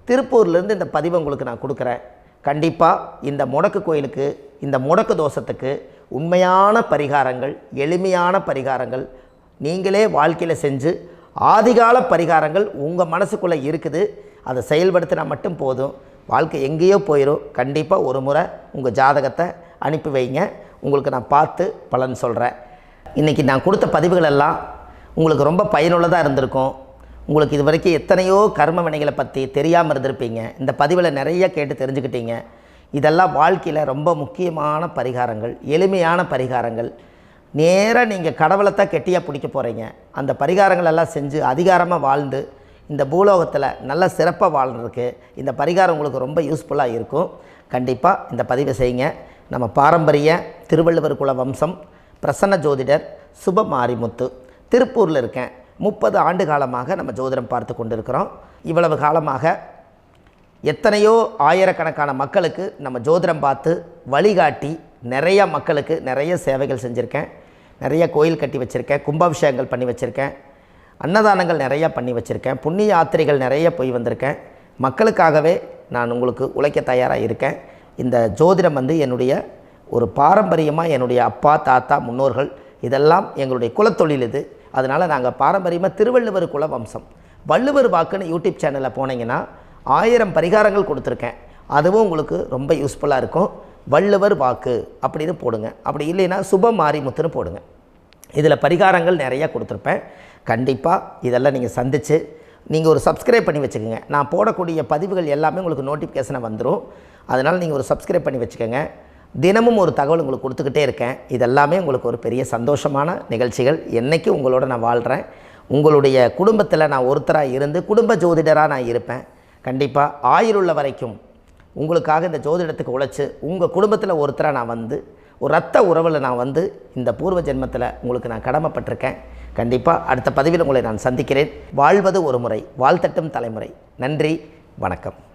A: திருப்பூர்லேருந்து இந்த பதிவை உங்களுக்கு நான் கொடுக்குறேன். கண்டிப்பாக இந்த முடக்கு கோயிலுக்கு இந்த முடக்கு தோஷத்துக்கு உண்மையான பரிகாரங்கள், எளிமையான பரிகாரங்கள் நீங்களே வாழ்க்கையில் செஞ்சு ஆதிகால பரிகாரங்கள் உங்கள் மனசுக்குள்ளே இருக்குது. அதை செயல்படுத்தினா மட்டும் போதும், வாழ்க்கை எங்கேயோ போயிடும். கண்டிப்பாக ஒரு முறை உங்கள் ஜாதகத்தை அனுப்பி வைங்க, உங்களுக்கு நான் பார்த்து பலன் சொல்கிறேன். இன்றைக்கி நான் கொடுத்த பதிவுகள் எல்லாம் உங்களுக்கு ரொம்ப பயனுள்ளதாக இருந்திருக்கும். உங்களுக்கு இது வரைக்கும் எத்தனையோ கர்ம வினைகளை பற்றி தெரியாமல் இருந்திருப்பீங்க. இந்த பதிவில் நிறைய கேட்டு தெரிஞ்சுக்கிட்டீங்க. இதெல்லாம் வாழ்க்கையில் ரொம்ப முக்கியமான பரிகாரங்கள், எளிமையான பரிகாரங்கள். நேராக நீங்கள் கடவுளை தான் கெட்டியாக பிடிக்க போகிறீங்க. அந்த பரிகாரங்கள் எல்லாம் செஞ்சு அதிகாரமாக வாழ்ந்து இந்த பூலோகத்தில் நல்ல சிறப்பாக வாழ்கிறதுக்கு இந்த பரிகாரம் உங்களுக்கு ரொம்ப யூஸ்ஃபுல்லாக இருக்கும். கண்டிப்பாக இந்த பதிவை செய்யுங்க. நம்ம பாரம்பரிய திருவள்ளுவர் குல வம்சம் பிரசன்ன ஜோதிடர் சுப மாரிமுத்து, திருப்பூரில் இருக்கேன். 30 ஆண்டு காலமாக நம்ம ஜோதிடம் பார்த்து கொண்டிருக்கிறோம். இவ்வளவு காலமாக எத்தனையோ ஆயிரக்கணக்கான மக்களுக்கு நம்ம ஜோதிடம் பார்த்து வழிகாட்டி நிறைய மக்களுக்கு நிறைய சேவைகள் செஞ்சுருக்கேன். நிறைய கோயில் கட்டி வச்சுருக்கேன், கும்பாபிஷேகங்கள் பண்ணி வச்சுருக்கேன், அன்னதானங்கள் நிறையா பண்ணி வச்சுருக்கேன், புண்ணிய யாத்திரைகள் நிறைய போய் வந்திருக்கேன். மக்களுக்காகவே நான் உங்களுக்கு உழைக்க தயாராக இருக்கேன். இந்த ஜோதிடம் வந்து என்னுடைய ஒரு பாரம்பரியமாக என்னுடைய அப்பா தாத்தா முன்னோர்கள் இதெல்லாம் எங்களுடைய குலத்தொழில் இது. அதனால் நாங்கள் பாரம்பரியமாக திருவள்ளுவர் குல வம்சம். வள்ளுவர் வாக்குன்னு யூடியூப் சேனலில் போனீங்கன்னா 1000 பரிகாரங்கள் கொடுத்துருக்கேன். அதுவும் உங்களுக்கு ரொம்ப யூஸ்ஃபுல்லாக இருக்கும். வள்ளுவர் வாக்கு அப்படின்னு போடுங்க, அப்படி இல்லைன்னா சுப மாரிமுத்துன்னு போடுங்க. இதில் பரிகாரங்கள் நிறையா கொடுத்துருப்பேன். கண்டிப்பாக இதெல்லாம் நீங்கள் சந்தித்து நீங்கள் ஒரு சப்ஸ்கிரைப் பண்ணி வச்சுக்கோங்க. நான் போடக்கூடிய பதிவுகள் எல்லாமே உங்களுக்கு நோட்டிஃபிகேஷனை வந்துடும். அதனால் நீங்கள் ஒரு சப்ஸ்கிரைப் பண்ணி வச்சுக்கோங்க. தினமும் ஒரு தகவல் உங்களுக்கு கொடுத்துக்கிட்டே இருக்கேன். இதெல்லாமே உங்களுக்கு ஒரு பெரிய சந்தோஷமான நிகழ்ச்சிகள். என்றைக்கும் உங்களோட நான் வாழ்கிறேன். உங்களுடைய குடும்பத்தில் நான் ஒருத்தராக இருந்து குடும்ப ஜோதிடராக நான் இருப்பேன். கண்டிப்பாக ஆயுளுள்ள வரைக்கும் உங்களுக்காக இந்த ஜோதிடத்துக்கு உழைச்சி உங்கள் குடும்பத்தில் ஒருத்தரை நான் வந்து ஒரு ரத்த உறவில் நான் வந்து இந்த பூர்வ ஜென்மத்தில் உங்களுக்கு நான் கடமைப்பட்டிருக்கேன். கண்டிப்பாக அடுத்த பதிவில் உங்களை நான் சந்திக்கிறேன். வாழ்வது ஒரு முறை, வாழ்த்தட்டும் தலைமுறை. நன்றி, வணக்கம்.